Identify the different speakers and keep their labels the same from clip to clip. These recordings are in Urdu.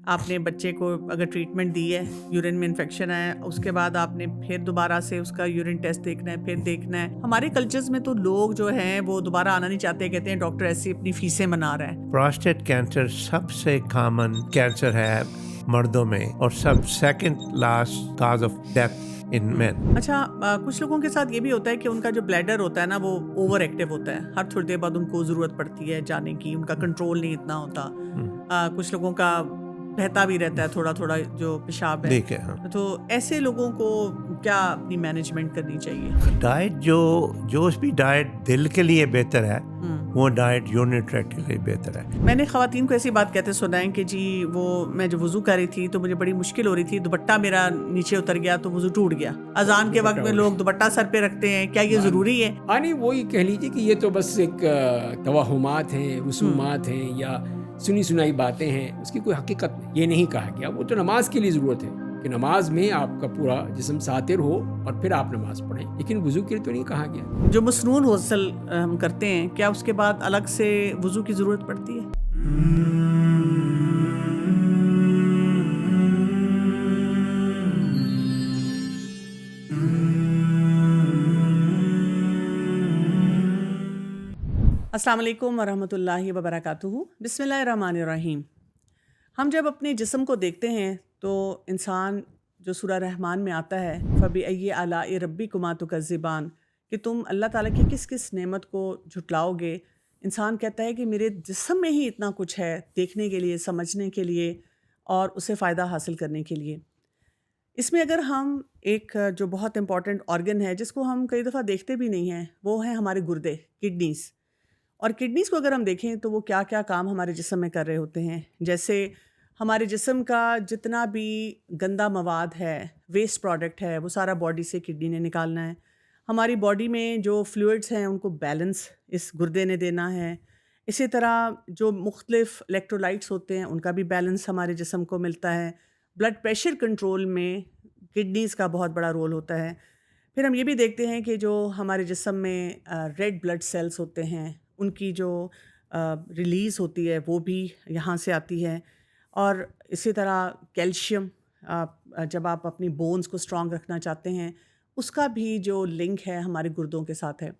Speaker 1: آپ نے بچے کو اگر ٹریٹمنٹ دی ہے، یورین میں انفیکشن ہے، اس کے بعد آپ نے پھر دوبارہ سے اس کا یورین ٹیسٹ دیکھنا ہے، پھر دیکھنا ہے. ہمارے کلچرز میں تو لوگ جو ہیں وہ دوبارہ آنا نہیں چاہتے، کہتے ہیں ڈاکٹر ایسی اپنی فیسیں منا رہا ہے.
Speaker 2: پراسٹیٹ کینسر سب سے کامن کینسر ہے مردوں میں اور سب second last cause of death in men.
Speaker 1: اچھا، کچھ لوگوں کے ساتھ یہ بھی ہوتا ہے کہ ان کا جو بلیڈر ہوتا ہے نا وہ اوور ایکٹیو ہوتا ہے، ہر تھوڑی دیر بعد ان کو ضرورت پڑتی ہے جانے کی، ان کا کنٹرول نہیں اتنا ہوتا. کچھ لوگوں کا بہتا بھی رہتا ہے تھوڑا تھوڑا جو پیشاب ہے.
Speaker 2: ٹھیک ہے.
Speaker 1: تو ایسے لوگوں کو کیا اپنی مینجمنٹ کرنی چاہیے؟
Speaker 2: ڈائٹ جو بھی ڈائٹ دل کے لیے بہتر ہے وہ ڈائٹ یورینری ٹریکٹ کے لیے بہتر ہے.
Speaker 1: میں نے خواتین کو ایسی بات کہتے سنا ہے کہ جی وہ میں جو وضو کر رہی تھی تو مجھے بڑی مشکل ہو رہی تھی، دوپٹہ میرا نیچے اتر گیا تو وضو ٹوٹ گیا. اذان کے وقت میں لوگ دوپٹہ سر پہ رکھتے ہیں، کیا یہ ضروری ہے؟
Speaker 3: ہاں نہیں، وہی کہہ لیجیے کہ یہ تو بس ایک توہمات ہیں، رسومات ہیں یا سنی سنائی باتیں ہیں، اس کی کوئی حقیقت نہیں. یہ نہیں کہا گیا، وہ تو نماز کے لیے ضرورت ہے کہ نماز میں آپ کا پورا جسم ساتر ہو اور پھر آپ نماز پڑھیں، لیکن وضو کے لیے تو نہیں کہا گیا.
Speaker 1: جو مسنون غسل ہم کرتے ہیں، کیا اس کے بعد الگ سے وضو کی ضرورت پڑتی ہے؟ السلام علیکم ورحمۃ اللہ وبرکاتہ. بسم اللہ الرحمن الرحیم. ہم جب اپنے جسم کو دیکھتے ہیں تو انسان جو سورہ رحمان میں آتا ہے فَبِأَيِّ آلَاءِ رَبِّكُمَا تُكَذِّبَانِ، کہ تم اللہ تعالیٰ کی کس کس نعمت کو جھٹلاؤ گے. انسان کہتا ہے کہ میرے جسم میں ہی اتنا کچھ ہے دیکھنے کے لیے، سمجھنے کے لیے اور اسے فائدہ حاصل کرنے کے لیے. اس میں اگر ہم ایک جو بہت امپورٹنٹ آرگن ہے جس کو ہم کئی دفعہ دیکھتے بھی نہیں ہیں، وہ ہیں ہمارے گردے، کڈنیز. اور کڈنیز کو اگر ہم دیکھیں تو وہ کیا کیا کام ہمارے جسم میں کر رہے ہوتے ہیں. جیسے ہمارے جسم کا جتنا بھی گندا مواد ہے، ویسٹ پروڈکٹ ہے، وہ سارا باڈی سے کڈنی نے نکالنا ہے. ہماری باڈی میں جو فلوئڈس ہیں ان کو بیلنس اس گردے نے دینا ہے. اسی طرح جو مختلف الیکٹرولائٹس ہوتے ہیں ان کا بھی بیلنس ہمارے جسم کو ملتا ہے. بلڈ پریشر کنٹرول میں کڈنیز کا بہت بڑا رول ہوتا ہے. پھر ہم یہ بھی دیکھتے ہیں کہ جو ہمارے جسم میں ریڈ بلڈ سیلز ہوتے ہیں ان کی جو ریلیز ہوتی ہے وہ بھی یہاں سے آتی ہے. اور اسی طرح کیلشیم، جب آپ اپنی بونز کو اسٹرانگ رکھنا چاہتے ہیں اس کا بھی جو لنک ہے ہمارے گردوں کے ساتھ ہے.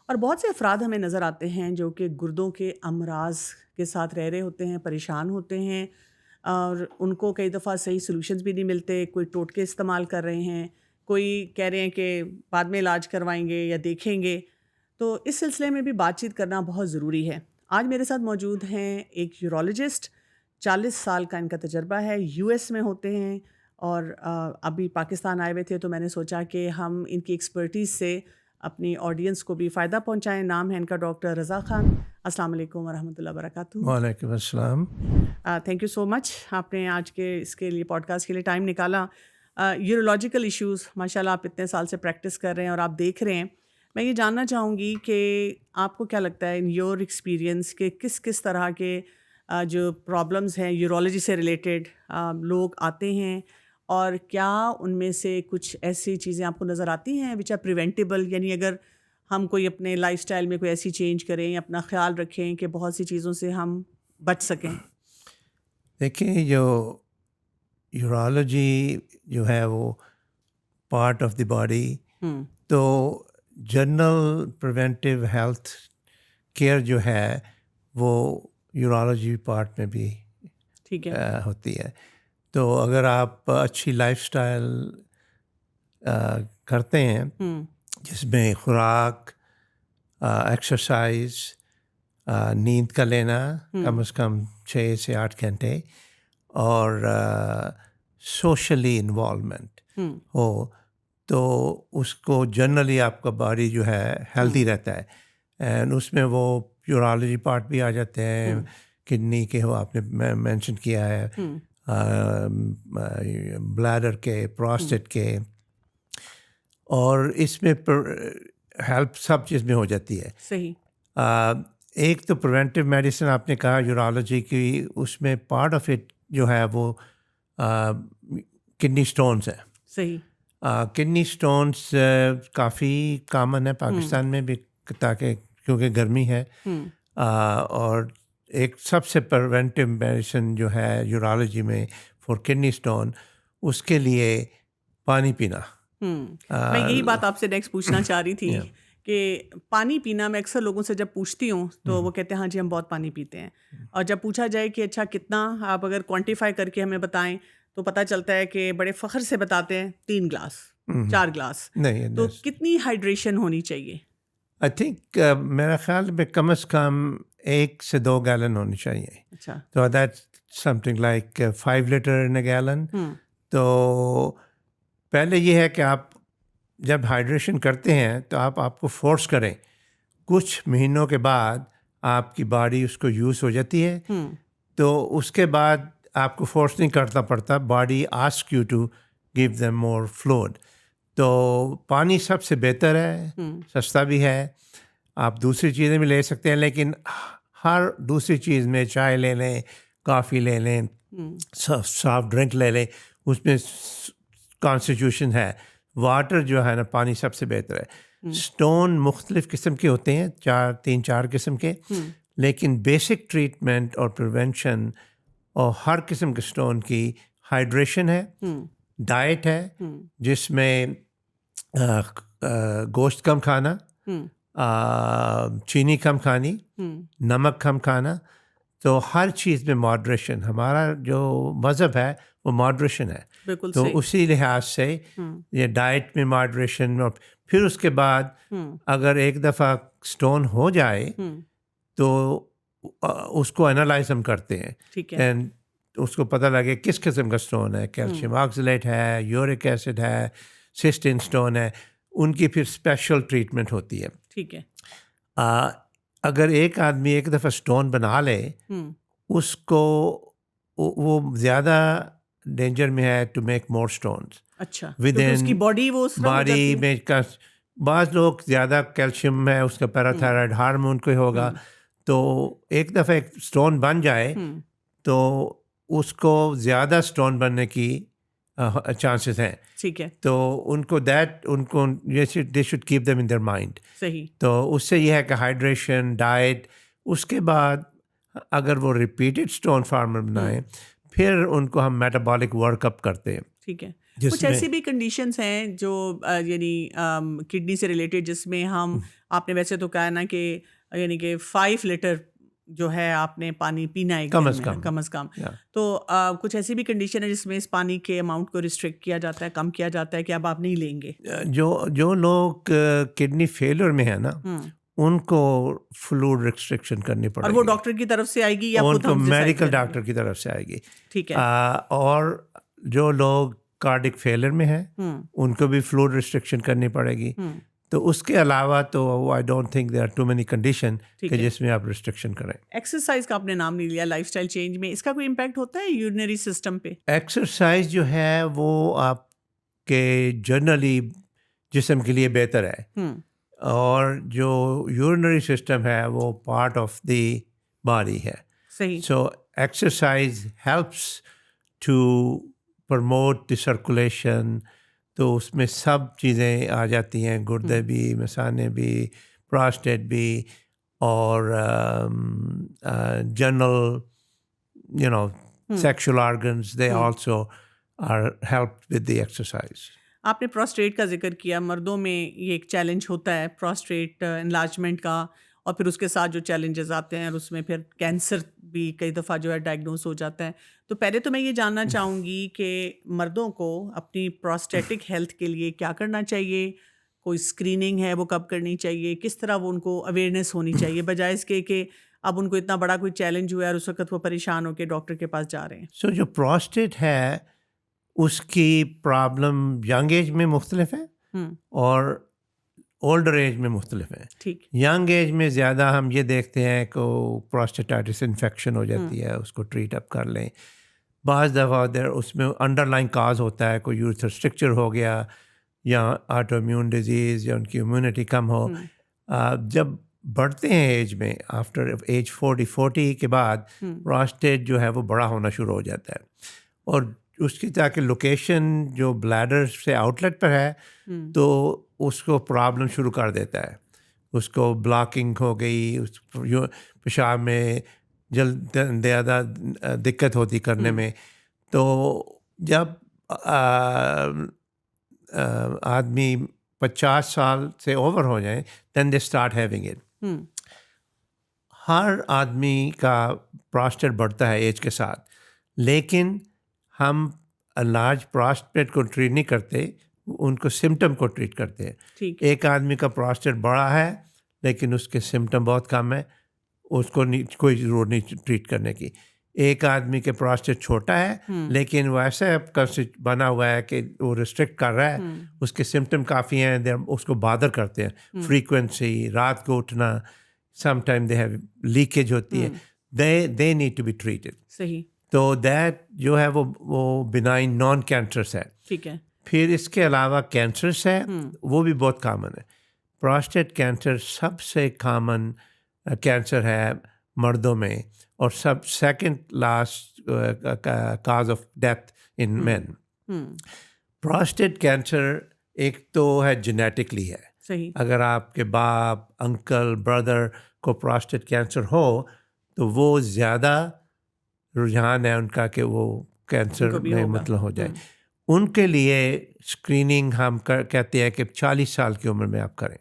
Speaker 1: اور بہت سے افراد ہمیں نظر آتے ہیں جو کہ گردوں کے امراض کے ساتھ رہ رہے ہوتے ہیں، پریشان ہوتے ہیں اور ان کو کئی دفعہ صحیح سلوشنز بھی نہیں ملتے. کوئی ٹوٹکے استعمال کر رہے ہیں، کوئی کہہ رہے ہیں کہ بعد میں علاج کروائیں گے یا دیکھیں گے. تو اس سلسلے میں بھی بات چیت کرنا بہت ضروری ہے. آج میرے ساتھ موجود ہیں ایک یورولوجسٹ، 40 سال کا ان کا تجربہ ہے، US میں ہوتے ہیں اور ابھی پاکستان آئے ہوئے تھے تو میں نے سوچا کہ ہم ان کی ایکسپرٹیز سے اپنی آڈینس کو بھی فائدہ پہنچائیں. نام ہے ان کا ڈاکٹر رضا خان. السلام علیکم ورحمۃ اللہ وبرکاتہ.
Speaker 2: وعلیکم السلام.
Speaker 1: تھینک یو سو مچ، آپ نے آج کے اس کے لیے پوڈ کاسٹ کے لیے ٹائم نکالا. یورولوجیکل ایشوز ماشاء اللہ آپ اتنے سال سے پریکٹس کر رہے ہیں اور آپ دیکھ رہے ہیں. میں یہ جاننا چاہوں گی کہ آپ کو کیا لگتا ہے ان یور ایکسپیرینس کہ کس کس طرح کے جو پرابلمز ہیں یورولوجی سے ریلیٹڈ لوگ آتے ہیں اور کیا ان میں سے کچھ ایسی چیزیں آپ کو نظر آتی ہیں وچ آر پریونٹیبل، یعنی اگر ہم کوئی اپنے لائف اسٹائل میں کوئی ایسی چینج کریں، اپنا خیال رکھیں کہ بہت سی چیزوں سے ہم بچ سکیں.
Speaker 2: دیکھیں جو یورولوجی جو ہے وہ پارٹ آف دی باڈی، تو جنرل پریونٹیو ہیلتھ کیئر جو ہے وہ یورولوجی پارٹ میں بھی
Speaker 1: ٹھیک ہے
Speaker 2: ہوتی ہے. تو اگر آپ اچھی لائف اسٹائل کرتے ہیں جس میں خوراک، ایکسرسائز، نیند کا لینا کم از کم 6 سے 8 گھنٹے اور سوشلی انوالومنٹ ہو تو اس کو جنرلی آپ کا باڈی جو ہے ہیلدی رہتا ہے. اینڈ اس میں وہ یورولوجی پارٹ بھی آ جاتے ہیں، کڈنی کے ہو آپ نے مینشن کیا ہے، بلیڈر کے، پراسٹیٹ کے، اور اس میں ہیلپ سب چیز میں ہو جاتی ہے.
Speaker 1: صحیح.
Speaker 2: ایک تو پریونٹیو میڈیسن آپ نے کہا یورولوجی کی، اس میں پارٹ آف اٹ جو ہے وہ کڈنی سٹونز ہیں.
Speaker 1: صحیح.
Speaker 2: کڈنی سٹونز کافی کامن ہے پاکستان میں بھی، تاکہ کیونکہ گرمی ہے اور ایک سب سے پریونٹیو میڈیسن جو ہے یورالوجی میں فار کڈنی اسٹون، اس کے لیے پانی پینا.
Speaker 1: میں یہی بات آپ سے نیکسٹ پوچھنا چاہ رہی تھی کہ پانی پینا، میں اکثر لوگوں سے جب پوچھتی ہوں تو وہ کہتے ہیں ہاں جی ہم بہت پانی پیتے ہیں، اور جب پوچھا جائے کہ اچھا کتنا، آپ اگر کوانٹیفائی کر کے ہمیں بتائیں تو پتہ چلتا ہے کہ بڑے فخر سے بتاتے ہیں 3 گلاس 4 گلاس.
Speaker 2: نہیں،
Speaker 1: تو کتنی ہائیڈریشن ہونی چاہیے؟
Speaker 2: آئی تھنک میرا خیال میں کم از کم 1 سے 2 گیلن ہونی چاہیے.
Speaker 1: اچھا.
Speaker 2: تو that something like 5 litre in a gallon. تو پہلے یہ ہے کہ آپ جب ہائیڈریشن کرتے ہیں تو آپ کو فورس کریں. کچھ مہینوں کے بعد آپ کی باڈی اس کو یوز ہو جاتی ہے، تو اس کے بعد آپ کو فورس نہیں کرنا پڑتا. Body ask you to give them more fluid. تو پانی سب سے بہتر ہے، سستا بھی ہے. آپ دوسری چیزیں بھی لے سکتے ہیں، لیکن ہر دوسری چیز میں چائے لے لیں، کافی لے لیں، سافٹ ڈرنک لے لیں، اس میں کانسٹیٹیوشن ہے. واٹر جو ہے نا، پانی سب سے بہتر ہے. اسٹون مختلف قسم کے ہوتے ہیں، 3-4 قسم کے، لیکن بیسک ٹریٹمنٹ اور پریونشن اور ہر قسم کے اسٹون کی ہائیڈریشن ہے، ڈائٹ ہے جس میں گوشت کم کھانا، چینی کم کھانی، نمک کم کھانا. تو ہر چیز میں ماڈریشن، ہمارا جو مذہب ہے وہ ماڈریشن ہے.
Speaker 1: بالکل.
Speaker 2: تو اسی لحاظ سے یہ ڈائٹ میں ماڈریشن. اور پھر اس کے بعد اگر ایک دفعہ اسٹون ہو جائے تو اس کو انالائز ہم کرتے ہیں.
Speaker 1: ٹھیک ہے.
Speaker 2: اینڈ اس کو پتہ لگے کس قسم کا اسٹون ہے، کیلشیم آکسلیٹ ہے، یورک ایسڈ ہے، سسٹین اسٹون ہے. ان کی پھر اسپیشل ٹریٹمنٹ ہوتی ہے.
Speaker 1: ٹھیک ہے.
Speaker 2: اگر ایک آدمی ایک دفعہ اسٹون بنا لے، اس کو وہ زیادہ ڈینجر میں ہے ٹو میک مور اسٹونس.
Speaker 1: اچھا.
Speaker 2: ود ان
Speaker 1: اس کی باڈی
Speaker 2: میں بعض لوگ زیادہ کیلشیم ہے، اس کا پیراتھائرائڈ ہارمون کوئی ہوگا، تو ایک دفعہ ایک اسٹون بن جائے تو اس کو زیادہ اسٹون بننے کی چانسز ہیں.
Speaker 1: ٹھیک ہے.
Speaker 2: تو ان کو they should keep them in their mind.
Speaker 1: صحیح.
Speaker 2: تو اس سے یہ ہے کہ ہائیڈریشن، ڈائٹ. اس کے بعد اگر وہ ریپیٹڈ اسٹون فارمر بنائیں، پھر ان کو ہم میٹابولک ورک اپ کرتے ہیں.
Speaker 1: ٹھیک ہے. کچھ ایسی بھی کنڈیشنز ہیں جو یعنی کڈنی سے ریلیٹڈ، جس میں ہم، آپ نے ویسے تو کہا نا کہ یعنی کہ 5 لیٹر جو ہے آپ نے پانی پینا ہے کم از کم. تو کچھ ایسی بھی کنڈیشن ہے جس میں اس پانی کے اماؤنٹ کو ریسٹرکٹ کیا جاتا ہے، کم کیا جاتا ہے کہ اب آپ نہیں لیں گے؟
Speaker 2: جو لوگ کڈنی فیلر میں ہیں نا، ان کو فلوئڈ ریسٹرکشن کرنی پڑے گی.
Speaker 1: اور وہ ڈاکٹر کی طرف سے آئے گی یا
Speaker 2: ان کو میڈیکل ڈاکٹر کی طرف سے آئے گی.
Speaker 1: ٹھیک ہے.
Speaker 2: اور جو لوگ کارڈک فیلر میں ہیں ان کو بھی فلوئڈ ریسٹرکشن کرنی پڑے گی. تو اس کے علاوہ تو I don't think there are too many condition کہ جس میں آپ ریسٹرکشن کریں.
Speaker 1: ایکسرسائز کا آپ نے نام نہیں لیا، لائف اسٹائل چینج میں اس کا کوئی امپیکٹ ہوتا ہے یورینری سسٹم پہ؟
Speaker 2: ایکسرسائز جو ہے وہ آپ کے جنرلی جسم کے لیے بہتر ہے، اور جو یورینری سسٹم ہے وہ پارٹ آف دی باڈی ہے.
Speaker 1: صحیح.
Speaker 2: So exercise helps to promote the circulation. تو اس میں سب چیزیں آ جاتی ہیں، گردے بھی، مثانے بھی، پراسٹیٹ بھی، اور general sexual organs they also are help with the exercise.
Speaker 1: آپ نے پراسٹیٹ کا ذکر کیا. مردوں میں یہ ایک چیلنج ہوتا ہے پراسٹیٹ انلارجمنٹ کا، اور پھر اس کے ساتھ جو چیلنجز آتے ہیں، اور اس میں پھر کینسر بھی کئی دفعہ جو ہے ڈائگنوز ہو جاتا ہے. تو پہلے تو میں یہ جاننا چاہوں گی کہ مردوں کو اپنی پراسٹیٹک ہیلتھ کے لیے کیا کرنا چاہیے؟ کوئی اسکریننگ ہے وہ کب کرنی چاہیے؟ کس طرح وہ ان کو اویئرنیس ہونی چاہیے، بجائے اس کے کہ اب ان کو اتنا بڑا کوئی چیلنج ہوا ہے اور اس وقت وہ پریشان ہو کے ڈاکٹر کے پاس جا رہے ہیں؟
Speaker 2: سو جو پراسٹیٹ ہے اس کی پرابلم ینگ ایج میں مختلف ہے اور اولڈر ایج میں مختلف ہے.
Speaker 1: ٹھیک.
Speaker 2: ینگ ایج میں زیادہ ہم یہ دیکھتے ہیں کہ پراسٹیٹائٹس انفیکشن ہو جاتی ہے، اس کو ٹریٹ اپ کر لیں. بعض دفعہ اس میں انڈر لائن کاز ہوتا ہے، کوئی یورتھر اسٹرکچر ہو گیا یا آٹو امیون ڈیزیز یا ان کی امیونٹی کم ہو. جب بڑھتے ہیں ایج میں، آفٹر ایج 40 کے بعد پراسٹیٹ جو ہے وہ بڑا ہونا شروع ہو جاتا ہے، اور اس کی تاکہ لوکیشن جو بلیڈر سے آؤٹ لیٹ پر ہے تو اس کو پرابلم شروع کر دیتا ہے. اس کو بلاکنگ ہو گئی، پیشاب میں جلد زیادہ دقت ہوتی کرنے میں. تو جب آدمی 50 سال سے اوور ہو جائیں دین دے اسٹارٹ ہیونگ اٹ. ہر آدمی کا پراسٹیٹ بڑھتا ہے ایج کے ساتھ, لیکن ہم لارج پراسٹیٹ کو ٹریٹ نہیں کرتے, ان کو سمٹم کو ٹریٹ کرتے ہیں. ایک آدمی کا پراسٹیٹ بڑا ہے لیکن اس کے سمٹم بہت کم ہے, اس کو کوئی ضرورت نہیں ٹریٹ کرنے کی. ایک آدمی کے پراسٹیٹ چھوٹا ہے لیکن وہ ایسا بنا ہوا ہے کہ وہ ریسٹرکٹ کر رہا ہے, اس کے سمٹم کافی ہیں, اس کو بادر کرتے ہیں, فریکوینسی, رات کو اٹھنا, some time they have leakage ہوتی ہے, they need to be treated.
Speaker 1: صحیح.
Speaker 2: تو دیٹ جو ہے وہ بنائن نان کینسرس ہے.
Speaker 1: ٹھیک ہے.
Speaker 2: پھر اس کے علاوہ کینسرس ہے, وہ بھی بہت کامن ہے. پراسٹیٹ کینسر سب سے کامن کینسر ہے مردوں میں, اور second last cause of death in men. Prostate cancer ایک تو ہے جینیٹکلی ہے.
Speaker 1: صحیح.
Speaker 2: اگر آپ کے باپ, انکل, بردر کو پراسٹیٹ کینسر ہو تو وہ زیادہ رجحان ہے ان کا کہ وہ کینسر میں مطلب ہو جائے. ان کے لیے اسکریننگ ہم کہتے ہیں کہ 40 سال کی عمر میں آپ کریں.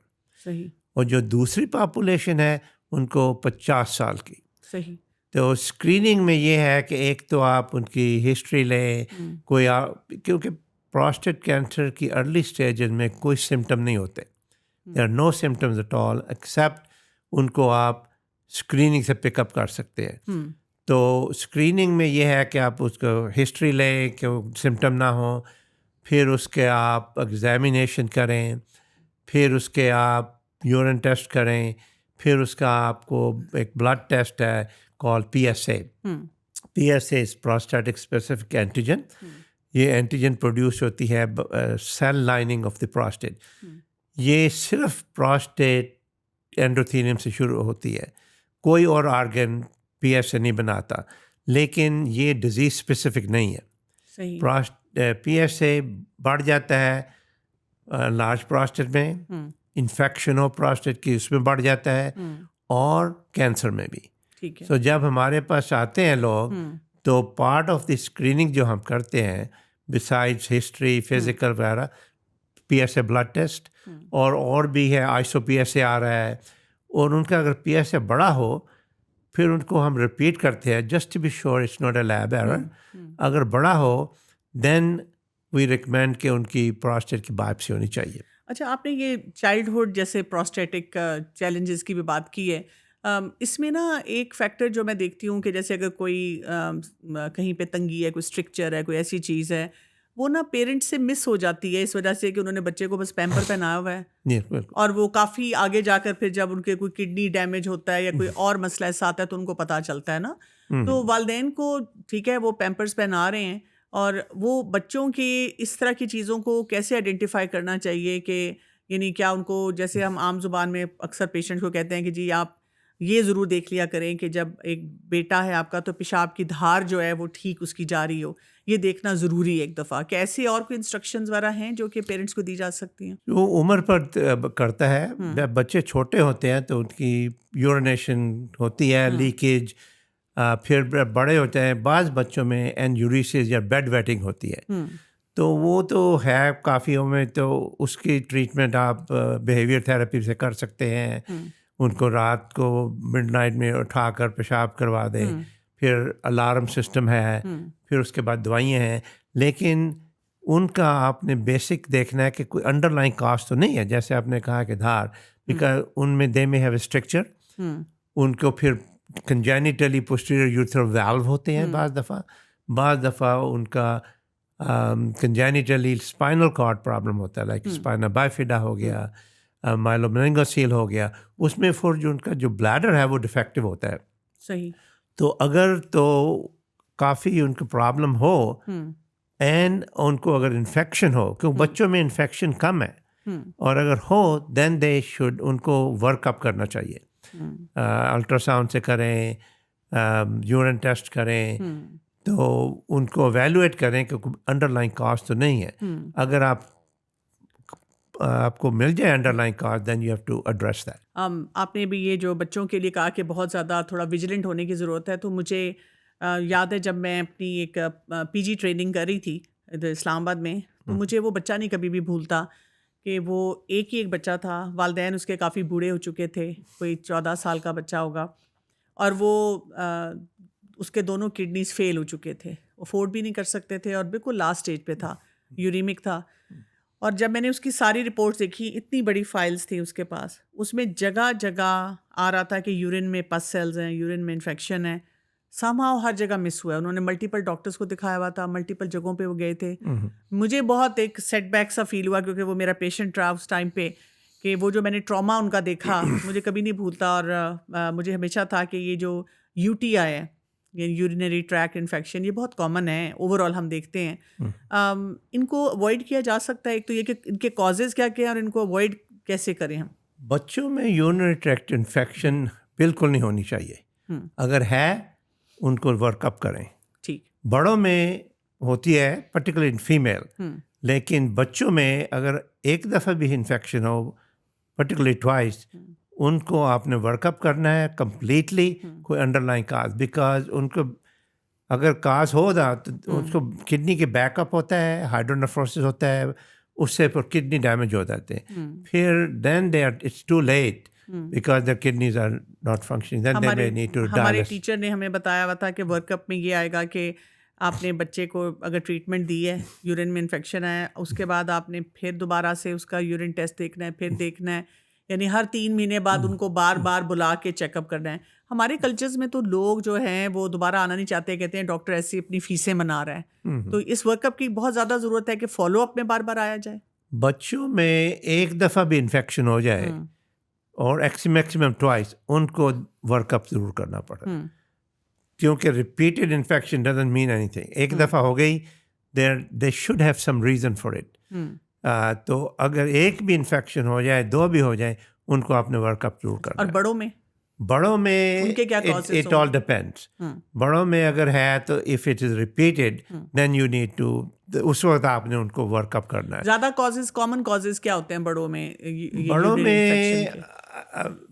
Speaker 1: صحیح.
Speaker 2: اور جو دوسری پاپولیشن ہے ان کو 50 سال کی.
Speaker 1: صحیح.
Speaker 2: تو اسکریننگ میں یہ ہے کہ ایک تو آپ ان کی ہسٹری لیں, کوئی کیونکہ پراسٹیٹ کینسر کی ارلی اسٹیجز میں کوئی سمٹم نہیں ہوتے. There are no symptoms at all except ان کو آپ اسکریننگ سے پک اپ کر سکتے ہیں. تو اسکریننگ میں یہ ہے کہ آپ اس کو ہسٹری لیں کہ سمٹم نہ ہو, پھر اس کے آپ ایگزامینیشن کریں, پھر اس کے آپ یورین ٹیسٹ کریں, پھر اس کا آپ کو ایک بلڈ ٹیسٹ ہے call PSA. PSA is prostatic specific antigen. یہ اینٹیجن پروڈیوس ہوتی ہے cell lining of the prostate. یہ صرف پراسٹیٹ اینڈوتھیلیم سے شروع ہوتی ہے, کوئی اور آرگن PSA نہیں بناتا, لیکن یہ ڈیزیز اسپیسیفک نہیں ہے. PSA بڑھ جاتا ہے لارج پراسٹیٹ میں, انفیکشن ہو پراسٹیٹ کی اس میں بڑھ جاتا ہے, اور کینسر میں بھی. تو جب ہمارے پاس آتے ہیں لوگ تو پارٹ آف دی اسکریننگ جو ہم کرتے ہیں بسائڈس ہسٹری, فزیکل وغیرہ, PSA بلڈ ٹیسٹ, اور بھی ہے ISO-PSA آ رہا ہے, اور ان کا اگر PSA بڑا ہو پھر ان کو ہم ریپیٹ کرتے ہیں just to be sure it's not a lab error. اگر بڑا ہو دین وی ریکمینڈ کہ ان کی پراسٹیٹ کی بائپسی ہونی چاہیے.
Speaker 1: اچھا, آپ نے یہ چائلڈہڈ جیسے پراسٹیٹک چیلنجز کی بھی بات کی ہے, اس میں نا ایک فیکٹر جو میں دیکھتی ہوں کہ جیسے اگر کوئی کہیں پہ تنگی ہے, کوئی اسٹرکچر ہے, کوئی ایسی چیز ہے, وہ نا پیرنٹ سے مس ہو جاتی ہے اس وجہ سے کہ انہوں نے بچے کو بس پیمپر پہنایا ہوا ہے, اور وہ کافی آگے جا کر پھر جب ان کے کوئی کڈنی ڈیمیج ہوتا ہے یا کوئی اور مسئلہ ایسا آتا ہے تو ان کو پتہ چلتا ہے نا. تو والدین کو ٹھیک ہے وہ پیمپرس پہنا رہے ہیں, اور وہ بچوں کی اس طرح کی چیزوں کو کیسے آئیڈینٹیفائی کرنا چاہیے کہ یعنی کیا ان کو, جیسے ہم عام زبان میں اکثر پیشنٹ کو کہتے ہیں کہ جی آپ یہ ضرور دیکھ لیا کریں کہ جب ایک بیٹا ہے آپ کا تو پیشاب کی دھار جو ہے وہ ٹھیک اس کی جاری ہو, یہ دیکھنا ضروری ہے ایک دفعہ. کہ ایسی اور کوئی انسٹرکشنز وغیرہ ہیں جو کہ پیرنٹس کو دی جا سکتی ہیں؟
Speaker 2: وہ عمر پر کرتا ہے. جب بچے چھوٹے ہوتے ہیں تو ان کی یورینیشن ہوتی ہے, لیکیج, پھر بڑے ہوتے ہیں بعض بچوں میں اینجوریسز یا بیڈ ویٹنگ ہوتی ہے, تو وہ تو ہے کافی عمر, تو اس کی ٹریٹمنٹ آپ بیہیویئر تھراپی سے کر سکتے ہیں. ان کو رات کو مڈ نائٹ میں اٹھا کر پیشاب کروا دیں, پھر الارم سسٹم ہے, پھر اس کے بعد دوائیاں ہیں. لیکن ان کا آپ نے بیسک دیکھنا ہے کہ کوئی انڈر لائن کاز تو نہیں ہے, جیسے آپ نے کہا کہ دھار, بیکاز ان میں دے میں ہیو اے اسٹرکچر, ان کو پھر کنجینیٹلی پوسٹیریئر یوتھرل والو ہوتے ہیں بعض دفعہ ان کا کنجینیٹلی اسپائنل کارڈ پرابلم ہوتا ہے, لائک اسپائنا بائیفیڈا ہو گیا, مائلومیننگوسیل ہو گیا, اس میں پھر جو ان کا جو بلیڈر ہے وہ ڈیفیکٹو ہوتا ہے.
Speaker 1: صحیح.
Speaker 2: تو اگر تو کافی ان کو پرابلم ہو اینڈ ان کو اگر انفیکشن ہو, کیونکہ بچوں میں انفیکشن کم ہے, اور اگر ہو دین دے شوڈ, ان کو ورک اپ کرنا چاہیے, الٹرا ساؤنڈ سے کریں, یورین ٹیسٹ کریں, تو ان کو ایویلویٹ کریں کہ انڈر لائن کاز تو نہیں ہے. اگر آپ آپ کو مل جائے underlying cause then you have to address that.
Speaker 1: آپ نے بھی یہ جو بچوں کے لیے کہا کہ بہت زیادہ تھوڑا ویجیلنٹ ہونے کی ضرورت ہے، تو مجھے یاد ہے جب میں اپنی ایک پی جی ٹریننگ کر رہی تھی ادھر اسلام آباد میں، تو مجھے وہ بچہ نہیں کبھی بھی بھولتا کہ وہ ایک ہی ایک بچہ تھا، والدین اس کے کافی بوڑھے ہو چکے تھے، کوئی 14 سال کا بچہ ہوگا، اور وہ اس کے دونوں کڈنیز فیل ہو چکے تھے، افورڈ بھی نہیں کر سکتے تھے، اور بالکل لاسٹ اسٹیج پہ تھا، یوریمک تھا. اور جب میں نے اس کی ساری رپورٹس دیکھی، اتنی بڑی فائلز تھی اس کے پاس، اس میں جگہ جگہ آ رہا تھا کہ یورین میں پس سیلز ہیں، یورین میں انفیکشن ہے، سامہاؤ ہر جگہ مس ہوا ہے. انہوں نے ملٹیپل ڈاکٹرز کو دکھایا ہوا تھا، ملٹیپل جگہوں پہ وہ گئے تھے. مجھے بہت ایک سیٹ بیک سا فیل ہوا، کیونکہ وہ میرا پیشنٹ رہا اس ٹائم پہ، کہ وہ جو میں نے ٹراما ان کا دیکھا مجھے کبھی نہیں بھولتا. اور مجھے ہمیشہ تھا کہ یہ جو یو ٹی آئی ہے، یورینری ٹریکٹ انفیکشن، یہ بہت کامن ہے اوور آل، ہم دیکھتے ہیں. ان کو اوائڈ کیا جا سکتا ہے؟ ایک تو یہ کہ ان کے کازز کیا کیا ہیں اور ان کو اوائڈ کیسے کریں ہم؟
Speaker 2: بچوں میں یورینری ٹریکٹ انفیکشن بالکل نہیں ہونی چاہیے، اگر ہے ان کو ورک اپ کریں.
Speaker 1: ٹھیک.
Speaker 2: بڑوں میں ہوتی ہے پرٹیکولر فیمیل، لیکن بچوں میں اگر ایک دفعہ بھی انفیکشن ہو، پرٹیکولرلی ٹوائس، ان کو آپ نے ورک اپ کرنا ہے کمپلیٹلی، کوئی انڈر لائن کاز، بیکاز ان کو اگر کاز ہو رہا تو اس کو کڈنی کے بیک اپ ہوتا ہے، ہائیڈرونیفروسس ہوتا ہے، اس سے پھر کڈنی ڈیمیج ہو جاتے ہیں، پھر then they are it's too late because their kidneys are not functioning, then they may need to
Speaker 1: ہمارے
Speaker 2: dialysis.
Speaker 1: ٹیچر نے ہمیں بتایا ہوا تھا کہ ورک اپ میں یہ آئے گا کہ آپ نے بچے کو اگر ٹریٹمنٹ دی ہے، یورین میں انفیکشن ہے، اس کے بعد آپ نے پھر دوبارہ سے اس کا یورین ٹیسٹ دیکھنا ہے، پھر دیکھنا ہے، یعنی ہر 3 مہینے بعد ان کو بار بار بلا کے چیک اپ کرنا ہے. ہمارے کلچرز میں تو لوگ جو ہیں وہ دوبارہ آنا نہیں چاہتے، کہتے ہیں ڈاکٹر ایسی اپنی فیسیں منا رہا ہے. تو اس ورک اپ کی بہت زیادہ ضرورت ہے کہ فالو اپ میں بار بار آیا جائے.
Speaker 2: بچوں میں ایک دفعہ بھی انفیکشن ہو جائے اور میکسیمم ٹوائس، ان کو ورک اپ ضرور کرنا پڑتا ہے، کیونکہ repeated infection doesn't mean any thing. ایک دفعہ ہو گئی، they should have some reason for it. تو اگر ایک بھی انفیکشن ہو جائے، 2 بھی ہو جائیں، ان کو آپ نے ورک اپ ضرور کرنا.
Speaker 1: اور
Speaker 2: بڑوں میں اٹ آل ڈپینڈس. بڑوں میں اگر ہے تو if it is repeated then you need to, اس وقت آپ نے ان کو ورک اپ کرنا ہے.
Speaker 1: زیادہ کامن کازز کیا ہوتے ہیں بڑوں میں؟
Speaker 2: بڑوں میں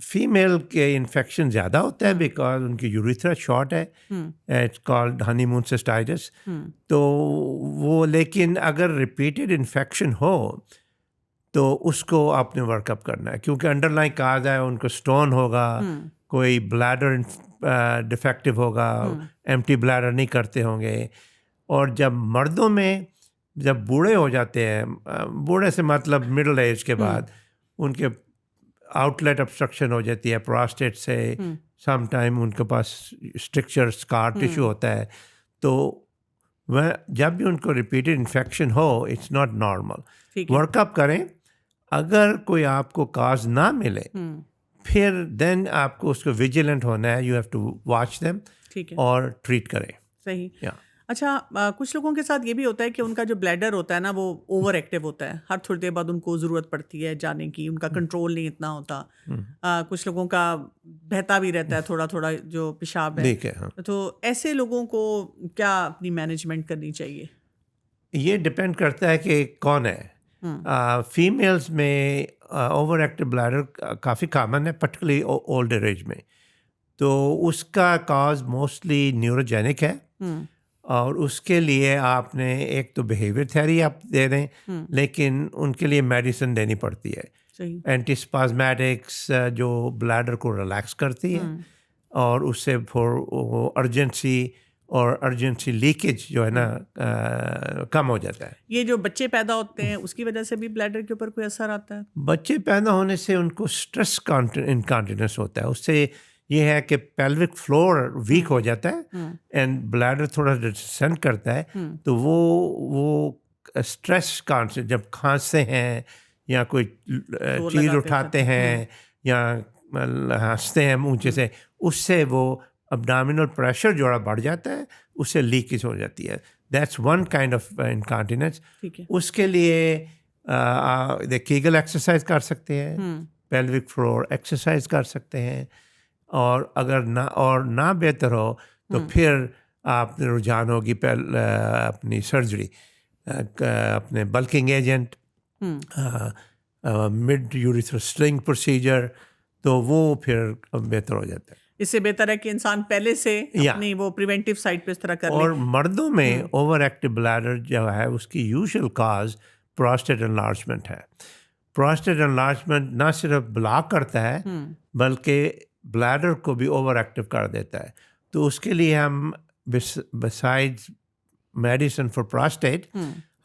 Speaker 2: فیمیل کے انفیکشن زیادہ ہوتا ہے بیکاز ان کی یوریتھرا شارٹ ہے، اٹس کالڈ ہنی مون سسٹائٹس. تو وہ، لیکن اگر ریپیٹڈ انفیکشن ہو تو اس کو آپ نے ورک اپ کرنا ہے، کیونکہ انڈر لائن کاز ہے، ان کو اسٹون ہوگا، کوئی بلیڈر ڈیفیکٹو ہوگا، ایمٹی بلیڈر نہیں کرتے ہوں گے. اور جب مردوں میں جب بوڑھے ہو جاتے ہیں، بوڑھے سے مطلب مڈل ایج کے بعد، ان کے آؤٹ لیٹ obstruction ہو جاتی ہے پراسٹیٹ سے، سم ٹائم ان کے پاس اسٹرکچر اسکار ٹیشو ہوتا ہے. تو وہ جب بھی ان کو ریپیٹڈ انفیکشن ہو، it's not normal. Work up کریں. اگر کوئی آپ کو کاز نہ ملے، پھر دین آپ کو اس کو ویجیلنٹ ہونا ہے، you have to watch them اور ٹریٹ کریں.
Speaker 1: صحیح. اچھا، کچھ لوگوں کے ساتھ یہ بھی ہوتا ہے کہ ان کا جو بلیڈر ہوتا ہے نا، وہ اوور ایکٹیو ہوتا ہے، ہر تھوڑی دیر بعد ان کو ضرورت پڑتی ہے جانے کی، ان کا کنٹرول نہیں اتنا ہوتا. کچھ لوگوں کا بہتا بھی رہتا ہے تھوڑا تھوڑا جو پیشاب ہے. تو ایسے لوگوں کو کیا اپنی مینجمنٹ کرنی چاہیے؟
Speaker 2: یہ ڈپینڈ کرتا ہے کہ کون ہے. فیمیلز میں اوور ایکٹیو بلیڈر کافی کامن ہے، پرٹیکولرلی اولڈر ایج میں. تو اس کا کاز موسٹلی نیوروجینک ہے، اور اس کے لیے آپ نے ایک تو بیہیویئر تھیری آپ دے دیں، لیکن ان کے لیے میڈیسن دینی پڑتی ہے. اینٹی اسپازمیٹکس جو بلیڈر کو ریلیکس کرتی ہے، اور اس سے وہ ارجنسی لیکیج جو ہے نا کم ہو جاتا ہے. یہ
Speaker 1: جو بچے پیدا ہوتے ہیں اس کی وجہ سے بھی بلیڈر کے اوپر کوئی اثر آتا ہے؟
Speaker 2: بچے پیدا ہونے سے ان کو اسٹریس انکانٹیننس ہوتا ہے. اس سے یہ ہے کہ پیلوک فلور ویک ہو جاتا ہے اینڈ بلیڈر تھوڑا ڈسینڈ کرتا ہے. تو وہ اسٹریس جب کھانستے ہیں یا کوئی چیز اٹھاتے ہیں یا ہنستے ہیں اونچے سے، اس سے وہ ابڈامینل پریشر جو بڑھ جاتا ہے، اس سے لیکیج ہو جاتی ہے. That's one kind of incontinence. اس کے لیے کیگل ایکسرسائز کر سکتے ہیں، پیلوک فلور ایکسرسائز کر سکتے ہیں. اور اگر نہ بہتر ہو تو پھر آپ نے رجحان ہوگی اپنی سرجری، اپنے bulking agent, mid urethral sling procedure, تو وہ پھر بہتر ہو جاتا ہے.
Speaker 1: اس سے بہتر ہے کہ انسان پہلے سے اپنی وہ پریونٹیو سائٹ پہ اس طرح کر لے.
Speaker 2: اور مردوں میں اوور ایکٹیو بلیڈر جو ہے اس کی یوزول کاز پراسٹیٹ انلارجمنٹ ہے. پراسٹیٹ انلارجمنٹ نہ صرف بلاک کرتا ہے بلکہ بلیڈر کو بھی اوور ایکٹیو کر دیتا ہے. تو اس کے لیے ہم بسائڈ میڈیسن فار پراسٹیٹ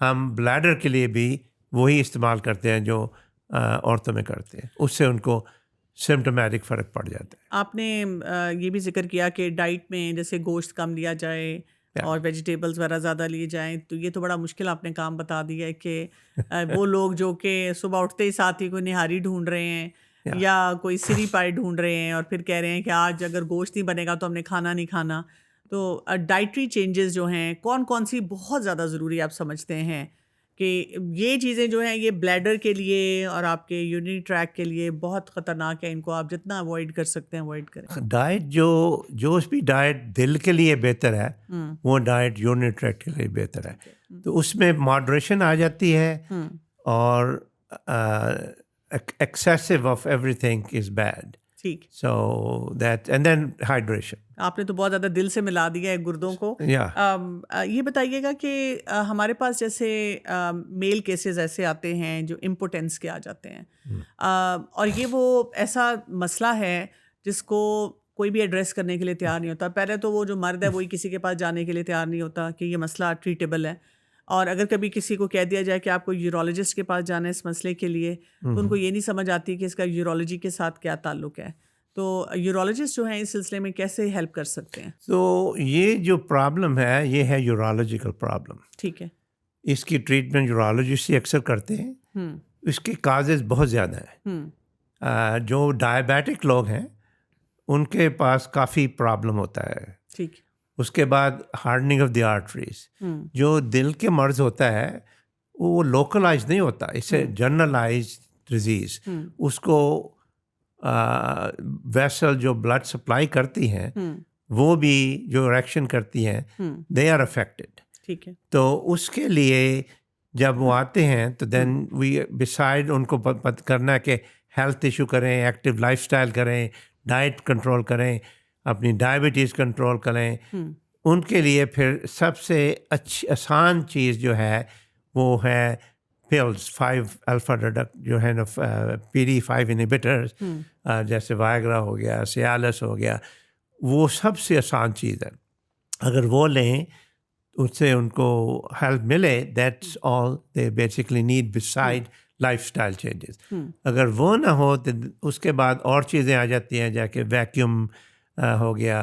Speaker 2: ہم بلیڈر کے لیے بھی وہی استعمال کرتے ہیں جو عورتوں میں کرتے ہیں. اس سے ان کو سمٹمیٹک فرق پڑ جاتا ہے.
Speaker 1: آپ نے یہ بھی ذکر کیا کہ ڈائٹ میں جیسے گوشت کم لیا جائے اور ویجیٹیبلز وغیرہ زیادہ لیے جائیں، تو یہ تو بڑا مشکل آپ نے کام بتا دیا ہے کہ وہ لوگ جو کہ صبح اٹھتے ہی ساتھ ہی کوئی نہاری ڈھونڈ رہے ہیں یا کوئی سری پائی ڈھونڈ رہے ہیں اور پھر کہہ رہے ہیں کہ آج اگر گوشت نہیں بنے گا تو ہم نے کھانا نہیں کھانا. تو ڈائٹری چینجز جو ہیں کون کون سی بہت زیادہ ضروری آپ سمجھتے ہیں کہ یہ چیزیں جو ہیں یہ بلیڈر کے لیے اور آپ کے یورینری ٹریک کے لیے بہت خطرناک ہے، ان کو آپ جتنا اوائڈ کر سکتے ہیں اوائڈ کریں؟
Speaker 2: ڈائٹ جو بھی ڈائٹ دل کے لیے بہتر ہے وہ ڈائٹ یورینری ٹریکٹ کے لیے بہتر ہے. تو اس میں ماڈریشن آ جاتی ہے اور excessive of everything is bad.
Speaker 1: ٹھیک.
Speaker 2: So that and then hydration.
Speaker 1: آپ نے تو بہت زیادہ دل سے ملا دیا ہے گردوں کو. یہ بتائیے گا کہ ہمارے پاس جیسے میل کیسز ایسے آتے ہیں جو امپوٹینس کے آ جاتے ہیں، اور یہ وہ ایسا مسئلہ ہے جس کو کوئی بھی ایڈریس کرنے کے لیے تیار نہیں ہوتا. پہلے تو وہ جو مرد ہے وہی کسی کے پاس جانے کے لیے تیار نہیں ہوتا کہ یہ مسئلہ ٹریٹیبل ہے، اور اگر کبھی کسی کو کہہ دیا جائے کہ آپ کو یورولوجسٹ کے پاس جانا ہے اس مسئلے کے لیے، تو ان کو یہ نہیں سمجھ آتی کہ اس کا یورولوجی کے ساتھ کیا تعلق ہے. تو یورولوجسٹ جو ہیں اس سلسلے میں کیسے ہیلپ کر سکتے ہیں؟
Speaker 2: تو یہ جو پرابلم ہے یہ ہے یورولوجیکل پرابلم.
Speaker 1: ٹھیک ہے.
Speaker 2: اس کی ٹریٹمنٹ یورولوجسٹ ہی اکثر کرتے ہیں. اس کی کازز بہت زیادہ ہیں. جو ڈائبیٹک لوگ ہیں ان کے پاس کافی پرابلم ہوتا ہے.
Speaker 1: ٹھیک. اس
Speaker 2: کے بعد ہارڈننگ آف دی آرٹریز. جو دل کے مرض ہوتا ہے وہ لوکلائز نہیں ہوتا، اسے جنرلائز ڈیزیز. اس کو ویسل جو بلڈ سپلائی کرتی ہیں وہ بھی جو ریئیکشن کرتی ہیں دے آر افیکٹڈ.
Speaker 1: ٹھیک ہے.
Speaker 2: تو اس کے لیے جب وہ آتے ہیں تو دین وی بسائڈ ان کو کرنا ہے کہ ہیلتھ ایشو کریں، ایکٹیو لائف اسٹائل کریں، ڈائٹ کنٹرول کریں، اپنی ڈائبٹیز کنٹرول کریں. ان کے لیے پھر سب سے آسان چیز جو ہے وہ ہے پلز 5 الفا جو ہے نا PD5 انہیبیٹرز، جیسے وائگرا ہو گیا، سیالس ہو گیا، وہ سب سے آسان چیز ہے. اگر وہ لیں اس سے ان کو ہیلپ ملے، that's all they basically need beside life style changes. اگر وہ نہ ہو تو اس کے بعد اور چیزیں آ جاتی ہیں، جا کے ویکیوم ہو گیا،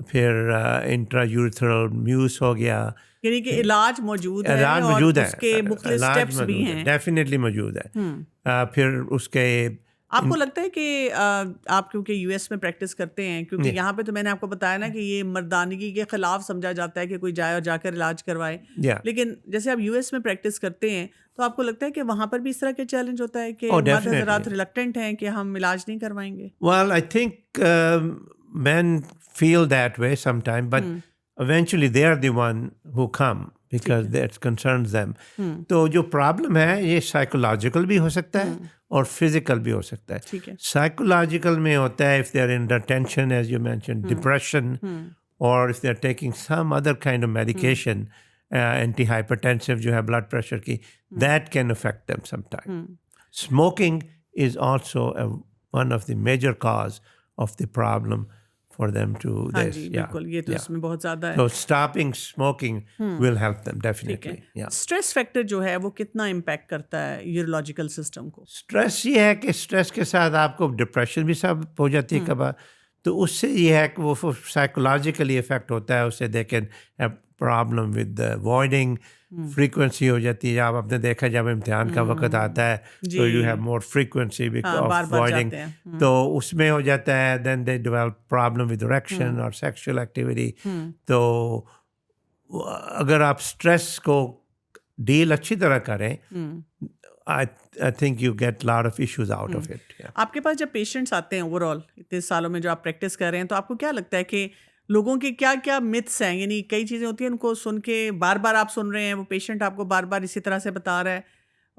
Speaker 2: پھر انٹرا یوریتھرل میوس ہو گیا.
Speaker 1: یعنی کہ علاج موجود ہے،
Speaker 2: علاج موجود ہے،
Speaker 1: اس کے مختلف سٹیپس بھی ہیں.
Speaker 2: ڈیفینیٹلی موجود ہے. پھر اس کے
Speaker 1: آپ کو لگتا ہے کہ آپ کیونکہ یو ایس میں پریکٹس کرتے ہیں، کیونکہ یہاں پہ تو میں نے آپ کو بتایا نا کہ یہ مردانگی کے خلاف سمجھا جاتا ہے کہ کوئی جائے اور جا کر علاج کروائے، لیکن جیسے آپ یو ایس میں پریکٹس کرتے ہیں تو آپ کو لگتا ہے کہ وہاں پر بھی اس طرح کے چیلنج ہوتا ہے کہ مرد حضرات ریلکٹنٹ ہیں کہ ہم علاج نہیں کروائیں گے؟
Speaker 2: Well, I think men feel that way sometime, but eventually they are the one who come because that concerns them. تو جو پرابلم ہے یہ سائیکولوجیکل بھی ہو سکتا ہے اور فزیکل بھی ہو سکتا ہے. سائیکولوجیکل میں ہوتا ہے if they are under tension, as you mentioned, depression, or if they are taking some other kind of medication, anti-hypertensive جو ہے blood pressure کی, that can affect them sometime. Smoking is also one of the major cause of the problem for them to this.
Speaker 1: بالکل، یہ تو اس میں بہت زیادہ ہے.
Speaker 2: So stopping smoking will help them definitely.
Speaker 1: Stress factor جو ہے وہ کتنا امپیکٹ کرتا ہے یورولوجیکل سسٹم کو؟
Speaker 2: اسٹریس یہ ہے کہ اسٹریس کے ساتھ آپ کو ڈپریشن بھی سب ہو جاتی ہے کبھار. تو اس سے یہ ہے کہ وہ سائیکولوجیکلی افیکٹ ہوتا ہے. اس سے they can have problem with voiding, frequency ہو جاتی ہے. آپ نے دیکھا جب امتحان کا وقت آتا ہے تو you have more frequency of voiding, تو اس میں ہو جاتا ہے. Then they develop problem with erection اور سیکشل ایکٹیویٹی. تو اگر آپ اسٹریس کو ڈیل اچھی طرح کریں، I think you get lot of issues out of it.
Speaker 1: آپ کے پاس جب پیشنٹس آتے ہیں اوور آل اتنے سالوں میں جو آپ پریکٹس کر رہے ہیں، تو آپ کو کیا لگتا ہے کہ لوگوں کے کیا کیا متس ہیں؟ یعنی کئی چیزیں ہوتی ہیں ان کو سن کے بار بار آپ سن رہے ہیں، وہ پیشنٹ آپ کو بار بار اسی طرح سے بتا رہا ہے،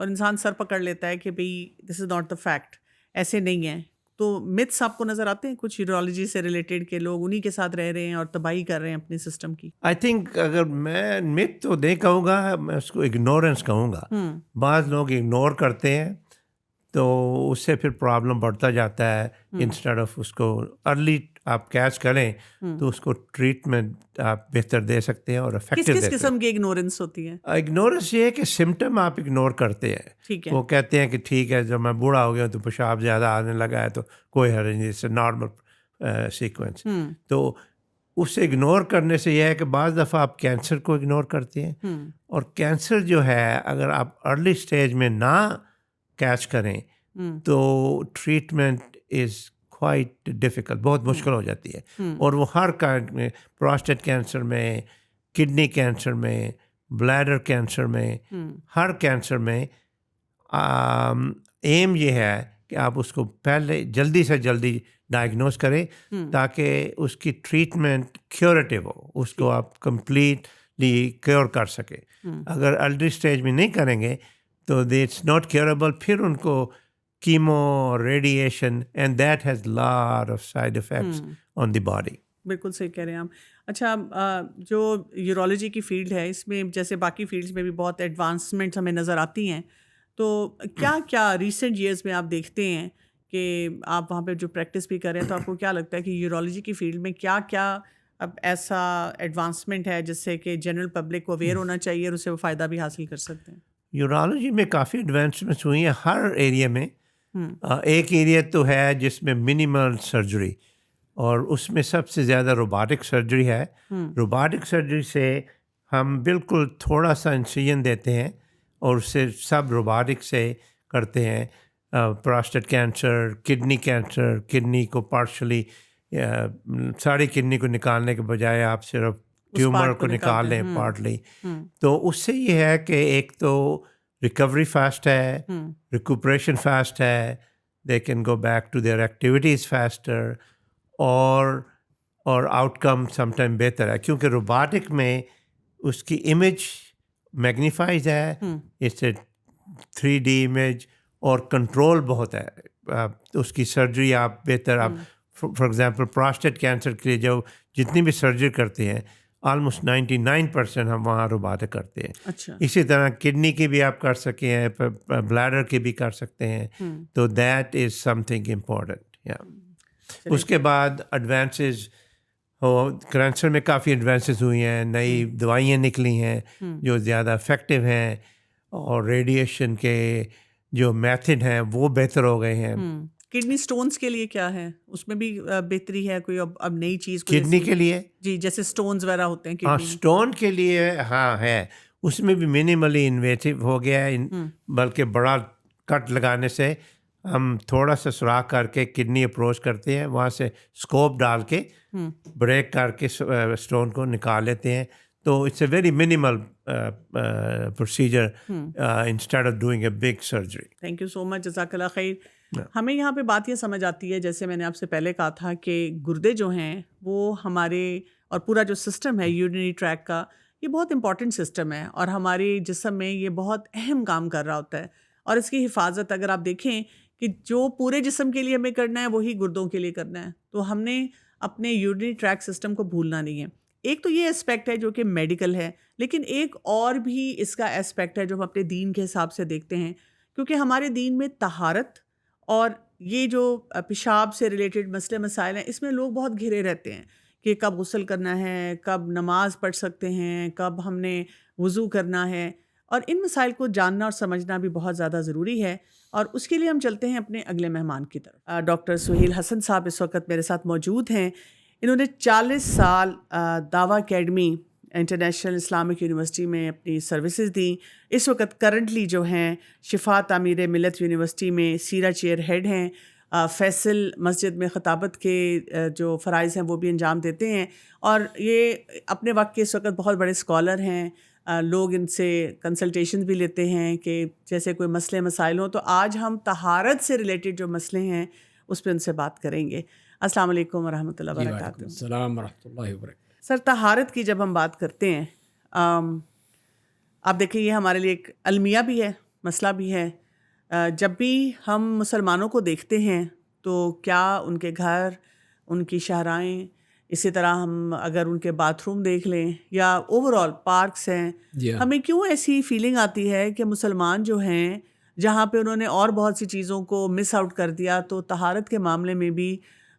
Speaker 1: اور انسان سر پکڑ لیتا ہے کہ بھئی دس از ناٹ دا فیکٹ، ایسے نہیں ہیں. تو متس آپ کو نظر آتے ہیں کچھ یورولوجی سے ریلیٹڈ کہ لوگ انہی کے ساتھ رہ رہے ہیں اور تباہی کر رہے ہیں اپنے سسٹم کی؟
Speaker 2: آئی تھنک اگر میں مت تو نہیں کہوں گا، میں اس کو اگنورینس کہوں گا. بعض لوگ اگنور کرتے ہیں تو اس سے پھر پرابلم بڑھتا جاتا ہے. انسٹیڈ آف اس کو ارلی آپ کیچ کریں تو اس کو ٹریٹمنٹ آپ بہتر دے سکتے ہیں اور افیکٹو
Speaker 1: کس قسم کی اگنورنس ہوتی ہے؟
Speaker 2: اگنورنس یہ ہے کہ سمٹم آپ اگنور کرتے ہیں.
Speaker 1: ٹھیک ہے،
Speaker 2: وہ کہتے ہیں کہ ٹھیک ہے جب میں بوڑھا ہو گیا تو پیشاب زیادہ آنے لگا ہے تو کوئی حرج نہیں، اس سے نارمل سیکوینس. تو اس سے اگنور کرنے سے یہ ہے کہ بعض دفعہ آپ کینسر کو اگنور کرتے ہیں، اور کینسر جو ہے اگر آپ ارلی اسٹیج میں نہ کیچ کریں تو ٹریٹمنٹ از کوائٹ ڈیفیکلٹ، بہت مشکل ہو جاتی ہے. اور وہ ہر کائنڈ میں، پراسٹیٹ کینسر میں، کڈنی کینسر میں، بلیڈر کینسر میں، ہر کینسر میں ایم یہ ہے کہ آپ اس کو پہلے جلدی سے جلدی ڈائگنوز کریں تاکہ اس کی ٹریٹمنٹ کیوریٹیو ہو، اس کو آپ کمپلیٹلی کیور کر سکیں. اگر ارلی اسٹیج میں نہیں کریں گے تو دے اٹس ناٹ کیوریبل. پھر ان کو chemo, radiation, and that has lot of side effects on the body.
Speaker 1: بالکل صحیح کہہ رہے ہیں آپ. اچھا، جو یورولوجی کی فیلڈ ہے اس میں جیسے باقی فیلڈس میں بھی بہت ایڈوانسمنٹس ہمیں نظر آتی ہیں، تو کیا کیا ریسنٹ ایئرس میں آپ دیکھتے ہیں کہ آپ وہاں پہ جو پریکٹس بھی کر رہے ہیں تو آپ کو کیا لگتا ہے کہ یورولوجی کی فیلڈ میں کیا کیا اب ایسا ایڈوانسمنٹ ہے جس سے کہ جنرل پبلک کو اویئر ہونا چاہیے اور اس سے وہ فائدہ بھی حاصل کر سکتے ہیں؟
Speaker 2: یورولوجی میں کافی ایڈوانسمنٹس ہوئی ہیں ہر ایریا میں. ایک ایریا تو ہے جس میں منیمل سرجری، اور اس میں سب سے زیادہ روبوٹک سرجری ہے. روبوٹک سرجری سے ہم بالکل تھوڑا سا انسیژن دیتے ہیں اور اس سے سب روبوٹک سے کرتے ہیں. Prostate cancer, kidney cancer, kidney کو پارشلی ساری کڈنی کو نکالنے کے بجائے آپ صرف ٹیومر کو نکال لیں پارٹلی. تو اس سے یہ ہے کہ ایک تو ریکوری فاسٹ ہے، ریکوپریشن فاسٹ ہے، they can go back to their activities faster, اور آؤٹ کم سم ٹائم بہتر ہے کیونکہ روبوٹک میں اس کی امیج میگنیفائز ہے، اس سے 3D امیج اور کنٹرول بہت ہے. اس کی سرجری آپ بہتر، آپ فار ایگزامپل پراسٹیٹ کینسر کے لیے جو جتنی بھی سرجری کرتے ہیں آلموسٹ 99% ہم وہاں روبوٹک کرتے ہیں.
Speaker 1: اچھا،
Speaker 2: اسی طرح کڈنی کی بھی آپ کر سکتے ہیں، بلیڈر کی بھی کر سکتے ہیں. تو that is something important. اس کے بعد ایڈوانسز کینسر میں کافی ایڈوانسز ہوئی ہیں، نئی دوائیاں نکلی ہیں جو زیادہ افیکٹو ہیں، اور ریڈیشن کے جو میتھڈ ہیں وہ بہتر ہو گئے ہیں.
Speaker 1: کڈنی سٹونز کے لیے کیا ہے؟ اس میں بھی بہتری ہے کوئی اب نئی چیز؟
Speaker 2: کڈنی کے لیے
Speaker 1: جی، جیسے سٹونز وغیرہ ہوتے ہیں
Speaker 2: ہاں،
Speaker 1: کڈنی میں.
Speaker 2: سٹون کے لیے ہاں ہے، اس میں بھی منیملی انویٹیو ہو گیا ہے. بلکہ بڑا کٹ لگانے سے ہم تھوڑا سا سوراخ کر کے کڈنی اپروچ کرتے ہیں، وہاں سے اسکوپ ڈال کے بریک کر کے سٹون کو نکال لیتے ہیں. تو it's a very minimal procedure instead of doing a big surgery.
Speaker 1: Thank you so much, جزاک اللہ خیر. ہمیں یہاں پہ بات یہ سمجھ آتی ہے، جیسے میں نے آپ سے پہلے کہا تھا کہ گردے جو ہیں وہ ہمارے، اور پورا جو سسٹم ہے یورینری ٹریک کا، یہ بہت امپورٹنٹ سسٹم ہے اور ہمارے جسم میں یہ بہت اہم کام کر رہا ہوتا ہے. اور اس کی حفاظت اگر آپ دیکھیں کہ جو پورے جسم کے لیے ہمیں کرنا ہے وہی گردوں کے لیے کرنا ہے، تو ہم نے اپنے یورینری ٹریک سسٹم کو بھولنا نہیں ہے. ایک تو یہ اسپیکٹ ہے جو کہ میڈیکل ہے، لیکن ایک اور بھی اس کا اسپیکٹ ہے جو ہم اپنے دین کے حساب سے دیکھتے ہیں، کیونکہ ہمارے دین میں طہارت اور یہ جو پیشاب سے ریلیٹڈ مسئلے مسائل ہیں اس میں لوگ بہت گھرے رہتے ہیں کہ کب غسل کرنا ہے، کب نماز پڑھ سکتے ہیں، کب ہم نے وضو کرنا ہے، اور ان مسائل کو جاننا اور سمجھنا بھی بہت زیادہ ضروری ہے. اور اس کے لیے ہم چلتے ہیں اپنے اگلے مہمان کی طرف. ڈاکٹر سہیل حسن صاحب اس وقت میرے ساتھ موجود ہیں. انہوں نے 40 سال دعویٰ اکیڈمی انٹرنیشنل اسلامک یونیورسٹی میں اپنی سروسز دیں. اس وقت کرنٹلی جو ہیں شفا تعمیر ملت یونیورسٹی میں سیرہ چیئر ہیڈ ہیں. فیصل مسجد میں خطابت کے جو فرائض ہیں وہ بھی انجام دیتے ہیں، اور یہ اپنے وقت کے اس وقت بہت بڑے اسکالر ہیں. لوگ ان سے کنسلٹیشن بھی لیتے ہیں کہ جیسے کوئی مسئلے مسائل ہوں. تو آج ہم طہارت سے ریلیٹڈ جو مسئلے ہیں اس پہ ان سے بات کریں گے. السلام علیکم ورحمۃ اللہ وبرکاتہ.
Speaker 3: السلام ورحمۃ اللہ وبرکاتہ.
Speaker 1: سر، طہارت کی جب ہم بات کرتے ہیں، آپ دیکھیں یہ ہمارے لیے ایک المیہ بھی ہے مسئلہ بھی ہے. جب بھی ہم مسلمانوں کو دیکھتے ہیں تو کیا ان کے گھر، ان کی شاہراہیں، اسی طرح ہم اگر ان کے باتھ روم دیکھ لیں یا اوور آل پارکس ہیں، ہمیں کیوں ایسی فیلنگ آتی ہے کہ مسلمان جو ہیں جہاں پہ انہوں نے اور بہت سی چیزوں کو مس آؤٹ کر دیا، تو طہارت کے معاملے میں بھی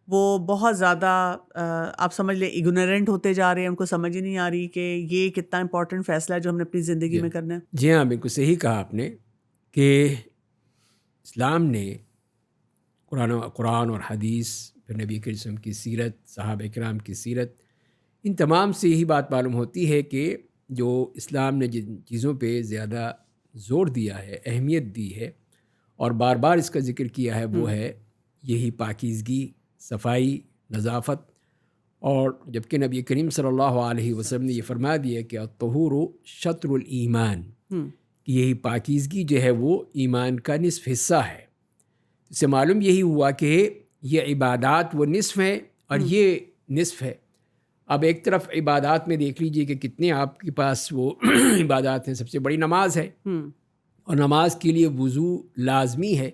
Speaker 1: وہ بہت زیادہ آپ سمجھ لیں اگنورینٹ ہوتے جا رہے ہیں. ان کو سمجھ ہی نہیں آ رہی کہ یہ کتنا امپورٹنٹ فیصلہ ہے جو ہم نے اپنی زندگی میں کرنا ہے.
Speaker 3: جی ہاں، بالکل صحیح کہا آپ نے کہ اسلام نے قرآن اور حدیث، پھر نبی کریم صلی اللہ علیہ وسلم کی سیرت، صحابہ کرام کی سیرت، ان تمام سے یہی بات معلوم ہوتی ہے کہ جو اسلام نے جن چیزوں پہ زیادہ زور دیا ہے، اہمیت دی ہے اور بار بار اس کا ذکر کیا ہے، وہ ہے یہی پاکیزگی، صفائی، نظافت. اور جبکہ نبی کریم صلی اللہ علیہ وسلم نے یہ فرما دیا کہ الطہور شطر الایمان، کہ یہی پاکیزگی جو ہے وہ ایمان کا نصف حصہ ہے. اس سے معلوم یہی ہوا کہ یہ عبادات وہ نصف ہے اور یہ نصف ہے. اب ایک طرف عبادات میں دیکھ لیجئے کہ کتنے آپ کے پاس وہ عبادات ہیں. سب سے بڑی نماز ہے، اور نماز کے لیے وضو لازمی ہے،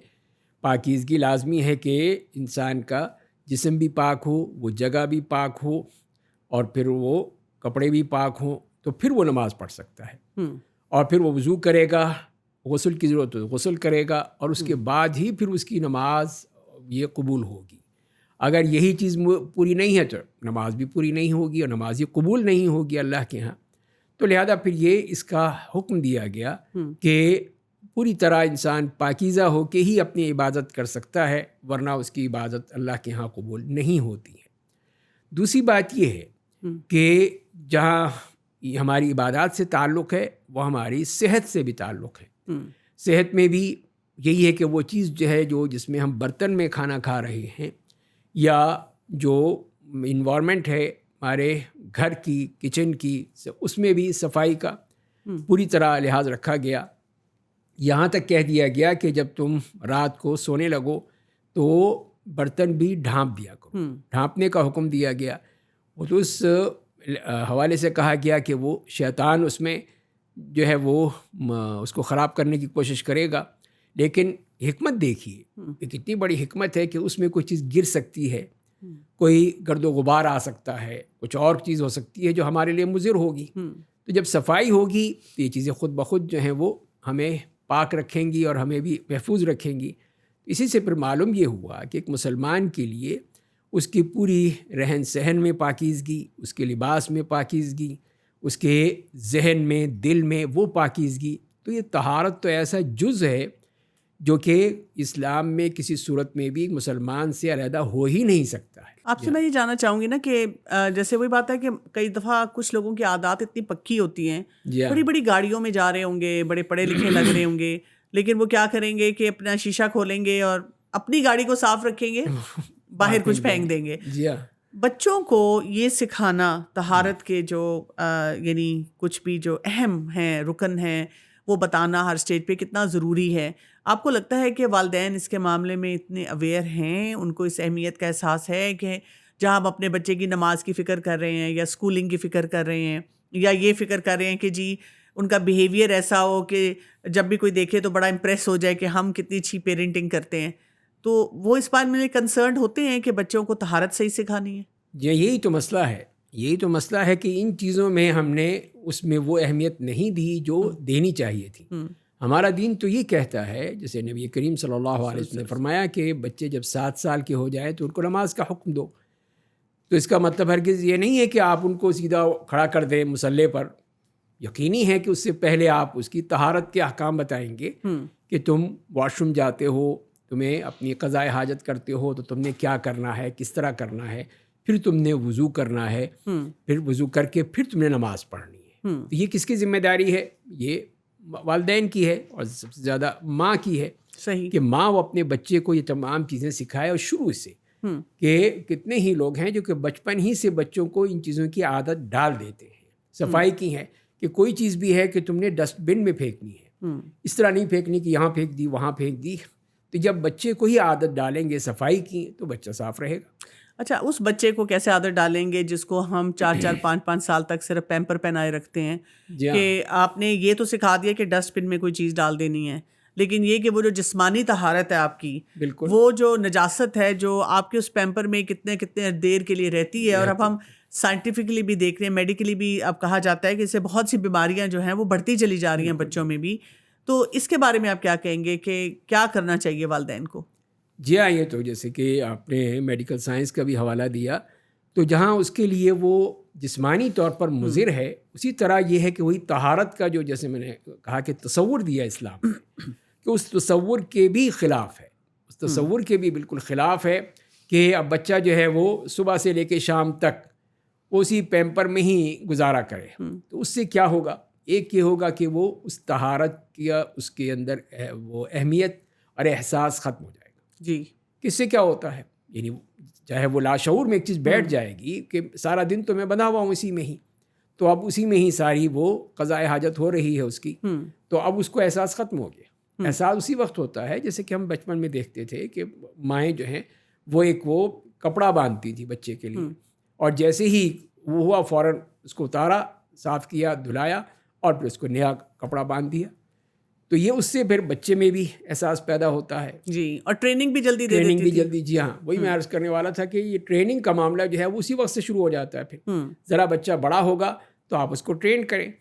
Speaker 3: پاکیزگی لازمی ہے کہ انسان کا جسم بھی پاک ہو، وہ جگہ بھی پاک ہو، اور پھر وہ کپڑے بھی پاک ہوں، تو پھر وہ نماز پڑھ سکتا ہے. اور پھر وہ وضو کرے گا، غسل کی ضرورت ہو غسل کرے گا، اور اس کے بعد ہی پھر اس کی نماز یہ قبول ہوگی. اگر یہی چیز پوری نہیں ہے تو نماز بھی پوری نہیں ہوگی اور نماز یہ قبول نہیں ہوگی اللہ کے ہاں. تو لہذا پھر یہ اس کا حکم دیا گیا کہ پوری طرح انسان پاکیزہ ہو کے ہی اپنی عبادت کر سکتا ہے، ورنہ اس کی عبادت اللہ کے ہاں قبول نہیں ہوتی ہے. دوسری بات یہ ہے کہ جہاں ہماری عبادات سے تعلق ہے، وہ ہماری صحت سے بھی تعلق ہے. صحت میں بھی یہی ہے کہ وہ چیز جو ہے جس میں ہم برتن میں کھانا کھا رہے ہیں، یا جو انوائرمنٹ ہے ہمارے گھر کی، کچن کی، اس میں بھی صفائی کا پوری طرح لحاظ رکھا گیا. یہاں تک کہہ دیا گیا کہ جب تم رات کو سونے لگو تو برتن بھی ڈھانپ دیا کرو. ڈھانپنے کا حکم دیا گیا. وہ تو اس حوالے سے کہا گیا کہ وہ شیطان اس میں جو ہے وہ اس کو خراب کرنے کی کوشش کرے گا. لیکن حکمت دیکھیے کہ کتنی بڑی حکمت ہے کہ اس میں کوئی چیز گر سکتی ہے، کوئی گرد و غبار آ سکتا ہے، کچھ اور چیز ہو سکتی ہے جو ہمارے لیے مضر ہوگی. تو جب صفائی ہوگی تو یہ چیزیں خود بخود جو ہیں وہ ہمیں پاک رکھیں گی اور ہمیں بھی محفوظ رکھیں گی. اسی سے پھر معلوم یہ ہوا کہ ایک مسلمان کے لیے اس کی پوری رہن سہن میں پاکیزگی، اس کے لباس میں پاکیزگی، اس کے ذہن میں، دل میں وہ پاکیزگی. تو یہ طہارت تو ایسا جز ہے جو کہ اسلام میں کسی صورت میں بھی مسلمان سے علیحدہ ہو ہی نہیں سکتا ہے.
Speaker 1: آپ سے میں یہ جاننا چاہوں گی نا کہ جیسے وہی بات ہے کہ کئی دفعہ کچھ لوگوں کی عادات اتنی پکی ہوتی ہیں، بڑی بڑی گاڑیوں میں جا رہے ہوں گے، بڑے پڑھے لکھے لگ رہے ہوں گے، لیکن وہ کیا کریں گے کہ اپنا شیشہ کھولیں گے اور اپنی گاڑی کو صاف رکھیں گے، باہر کچھ پھینک دیں گے. بچوں کو یہ سکھانا طہارت کے جو یعنی کچھ بھی جو اہم ہیں، رکن ہیں، وہ بتانا ہر سٹیج پہ کتنا ضروری ہے. آپ کو لگتا ہے کہ والدین اس کے معاملے میں اتنے اویئر ہیں، ان کو اس اہمیت کا احساس ہے کہ جہاں ہم اپنے بچے کی نماز کی فکر کر رہے ہیں یا اسکولنگ کی فکر کر رہے ہیں یا یہ فکر کر رہے ہیں کہ جی ان کا بیہیویئر ایسا ہو کہ جب بھی کوئی دیکھے تو بڑا امپریس ہو جائے کہ ہم کتنی اچھی پیرنٹنگ کرتے ہیں، تو وہ اس بات میں کنسرنڈ ہوتے ہیں کہ بچوں کو طہارت صحیح سکھانی ہے؟
Speaker 3: یہی تو مسئلہ ہے. یہی تو مسئلہ ہے کہ ان چیزوں میں ہم نے اس میں وہ اہمیت نہیں دی جو دینی چاہیے تھی. ہمارا دین تو یہ کہتا ہے، جیسے نبی کریم صلی اللہ علیہ وسلم نے فرمایا کہ بچے جب 7 سال کے ہو جائیں تو ان کو نماز کا حکم دو. تو اس کا مطلب ہرگز یہ نہیں ہے کہ آپ ان کو سیدھا کھڑا کر دیں مصلی پر. یقینی ہے کہ اس سے پہلے آپ اس کی طہارت کے احکام بتائیں گے کہ تم واش روم جاتے ہو، تمہیں اپنی قضاء حاجت کرتے ہو تو تم نے کیا کرنا ہے، کس طرح کرنا ہے، پھر تم نے وضو کرنا ہے، پھر وضو کر کے پھر تم نے نماز پڑھنی ہے. تو یہ کس کی ذمہ داری ہے؟ یہ والدین کی ہے، اور سب سے زیادہ ماں کی ہے.
Speaker 1: صحیح کہ
Speaker 3: ماں وہ اپنے بچے کو یہ تمام چیزیں سکھائے، اور شروع سے کہ کتنے ہی لوگ ہیں جو کہ بچپن ہی سے بچوں کو ان چیزوں کی عادت ڈال دیتے ہیں. صفائی کی ہے کہ کوئی چیز بھی ہے کہ تم نے ڈسٹ بن میں پھینکنی ہے، اس طرح نہیں پھینکنی کہ یہاں پھینک دی وہاں پھینک دی. تو جب بچے کو ہی عادت ڈالیں گے صفائی کی تو بچہ صاف رہے گا.
Speaker 1: اچھا، اس بچے کو کیسے عادت ڈالیں گے جس کو ہم 4 5 سال تک صرف پیمپر پہنائے رکھتے ہیں کہ آپ نے یہ تو سکھا دیا کہ ڈسٹ بن میں کوئی چیز ڈال دینی ہے، لیکن یہ کہ وہ جو جسمانی طہارت ہے آپ کی,
Speaker 3: بالکل
Speaker 1: وہ جو نجاست ہے جو آپ کے اس پیمپر میں کتنے دیر کے لیے رہتی ہے, اور اب ہم سائنٹیفکلی بھی دیکھ رہے ہیں, میڈیکلی بھی اب کہا جاتا ہے کہ اس سے بہت سی بیماریاں جو ہیں وہ بڑھتی چلی جا رہی ہیں بچوں میں بھی. تو اس کے بارے میں آپ کیا کہیں گے کہ کیا کرنا چاہیے والدین کو؟
Speaker 3: جی ہاں, یہ تو جیسے کہ آپ نے میڈیکل سائنس کا بھی حوالہ دیا, تو جہاں اس کے لیے وہ جسمانی طور پر مضر ہے, اسی طرح یہ ہے کہ وہی طہارت کا جو جیسے میں نے کہا کہ تصور دیا اسلام نے, کہ اس تصور کے بھی خلاف ہے, اس تصور کے بھی بالکل خلاف ہے کہ اب بچہ جو ہے وہ صبح سے لے کے شام تک اسی پیمپر میں ہی گزارا کرے. تو اس سے کیا ہوگا؟ ایک یہ ہوگا کہ وہ اس طہارت کا اس کے اندر وہ اہمیت اور احساس ختم ہو جائے گا.
Speaker 1: جی,
Speaker 3: کس سے کیا ہوتا ہے, یعنی چاہے وہ لاشعور میں ایک چیز بیٹھ جائے گی کہ سارا دن تو میں بندھا ہوا ہوں اسی میں ہی, تو اب اسی میں ہی ساری وہ قضاء حاجت ہو رہی ہے اس کی, تو اب اس کو احساس ختم ہو گیا. احساس اسی وقت ہوتا ہے جیسے کہ ہم بچپن میں دیکھتے تھے کہ مائیں جو ہیں وہ کپڑا باندھتی تھی بچے کے لیے, اور جیسے ہی وہ ہوا فوراً اس کو اتارا, صاف کیا, دھلایا, اور پھر اس کو نیا کپڑا باندھ دیا. تو یہ اس سے پھر بچے میں بھی احساس پیدا ہوتا ہے.
Speaker 1: جی, اور ٹریننگ بھی جلدی دے دیتی تھی.
Speaker 3: جی ہاں, وہی میں عرض کرنے والا تھا کہ یہ ٹریننگ کا معاملہ جو ہے وہ اسی وقت سے شروع ہو جاتا ہے. پھر ذرا بچہ بڑا ہوگا تو آپ اس کو ٹرین کریں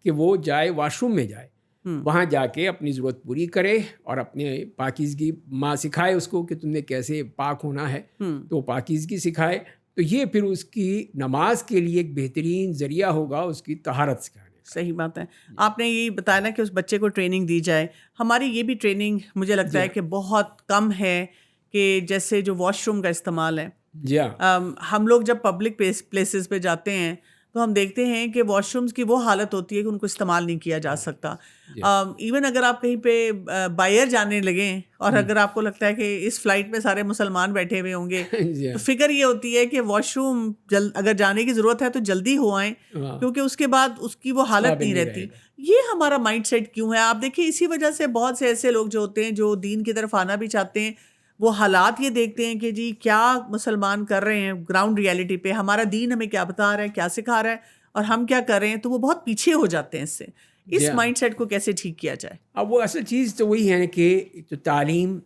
Speaker 3: کہ وہ جائے واش روم میں جائے, وہاں جا کے اپنی ضرورت پوری کرے, اور اپنے پاکیزگی ماں سکھائے اس کو کہ تم نے کیسے پاک ہونا ہے, تو پاکیزگی سکھائے. تو یہ پھر اس کی نماز کے لیے ایک بہترین ذریعہ ہوگا اس کی طہارت سکھانے.
Speaker 1: صحیح بات ہے. آپ نے یہی بتایا نا کہ اس بچے کو ٹریننگ دی جائے. ہماری یہ بھی ٹریننگ مجھے لگتا ہے کہ بہت کم ہے, کہ جیسے جو واش روم کا استعمال ہے.
Speaker 3: جی ہاں,
Speaker 1: ہم لوگ جب پبلک پلیسز پہ جاتے ہیں تو ہم دیکھتے ہیں کہ واش رومز کی وہ حالت ہوتی ہے کہ ان کو استعمال نہیں کیا جا سکتا. ایون اگر آپ کہیں پہ باہر جانے لگیں اور اگر آپ کو لگتا ہے کہ اس فلائٹ میں سارے مسلمان بیٹھے ہوئے ہوں گے, تو فکر یہ ہوتی ہے کہ واش روم اگر جانے کی ضرورت ہے تو جلدی ہو آئیں, کیونکہ اس کے بعد اس کی وہ حالت نہیں رہتی. یہ ہمارا مائنڈ سیٹ کیوں ہے؟ آپ دیکھیں اسی وجہ سے بہت سے ایسے لوگ جو ہوتے ہیں جو دین کی طرف آنا بھی چاہتے ہیں, وہ حالات یہ دیکھتے ہیں کہ جی کیا مسلمان کر رہے ہیں گراؤنڈ ریالٹی پہ, ہمارا دین ہمیں کیا بتا رہا ہے, کیا سکھا رہا ہے, اور ہم کیا کر رہے ہیں, تو وہ بہت پیچھے ہو جاتے ہیں اس سے. اس مائنڈ سیٹ کو کیسے ٹھیک کیا جائے؟
Speaker 3: اب وہ اصل چیز تو وہی ہے کہ تو تعلیم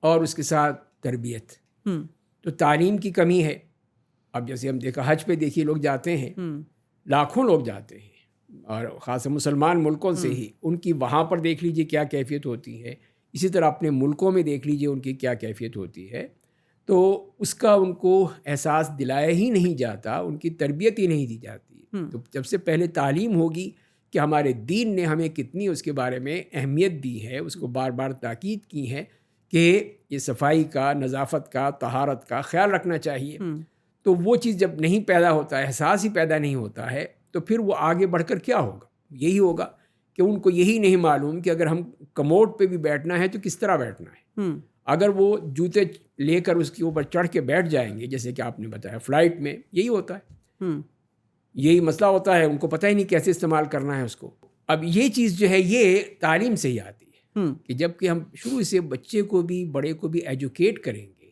Speaker 3: اور اس کے ساتھ تربیت. تو تعلیم کی کمی ہے. اب جیسے ہم دیکھا حج پہ دیکھیے لوگ جاتے ہیں, لاکھوں لوگ جاتے ہیں, اور خاص مسلمان ملکوں سے ہی, ان کی وہاں پر دیکھ لیجئے کیا کیفیت ہوتی ہے. اسی طرح اپنے ملکوں میں دیکھ لیجئے ان کی کیا کیفیت ہوتی ہے. تو اس کا ان کو احساس دلایا ہی نہیں جاتا, ان کی تربیت ہی نہیں دی جاتی. تو جب سے پہلے تعلیم ہوگی کہ ہمارے دین نے ہمیں کتنی اس کے بارے میں اہمیت دی ہے, اس کو بار بار تاکید کی ہے کہ یہ صفائی کا, نظافت کا, طہارت کا خیال رکھنا چاہیے. تو وہ چیز جب نہیں پیدا ہوتا ہے, احساس ہی پیدا نہیں ہوتا ہے, تو پھر وہ آگے بڑھ کر کیا ہوگا؟ یہی ہوگا کہ ان کو یہی نہیں معلوم کہ اگر ہم کموڈ پہ بھی بیٹھنا ہے تو کس طرح بیٹھنا ہے. اگر وہ جوتے لے کر اس کے اوپر چڑھ کے بیٹھ جائیں گے, جیسے کہ آپ نے بتایا فلائٹ میں یہی ہوتا ہے, یہی مسئلہ ہوتا ہے, ان کو پتہ ہی نہیں کیسے استعمال کرنا ہے اس کو. اب یہ چیز جو ہے یہ تعلیم سے ہی آتی ہے, کہ جب کہ ہم شروع سے بچے کو بھی بڑے کو بھی ایجوکیٹ کریں گے,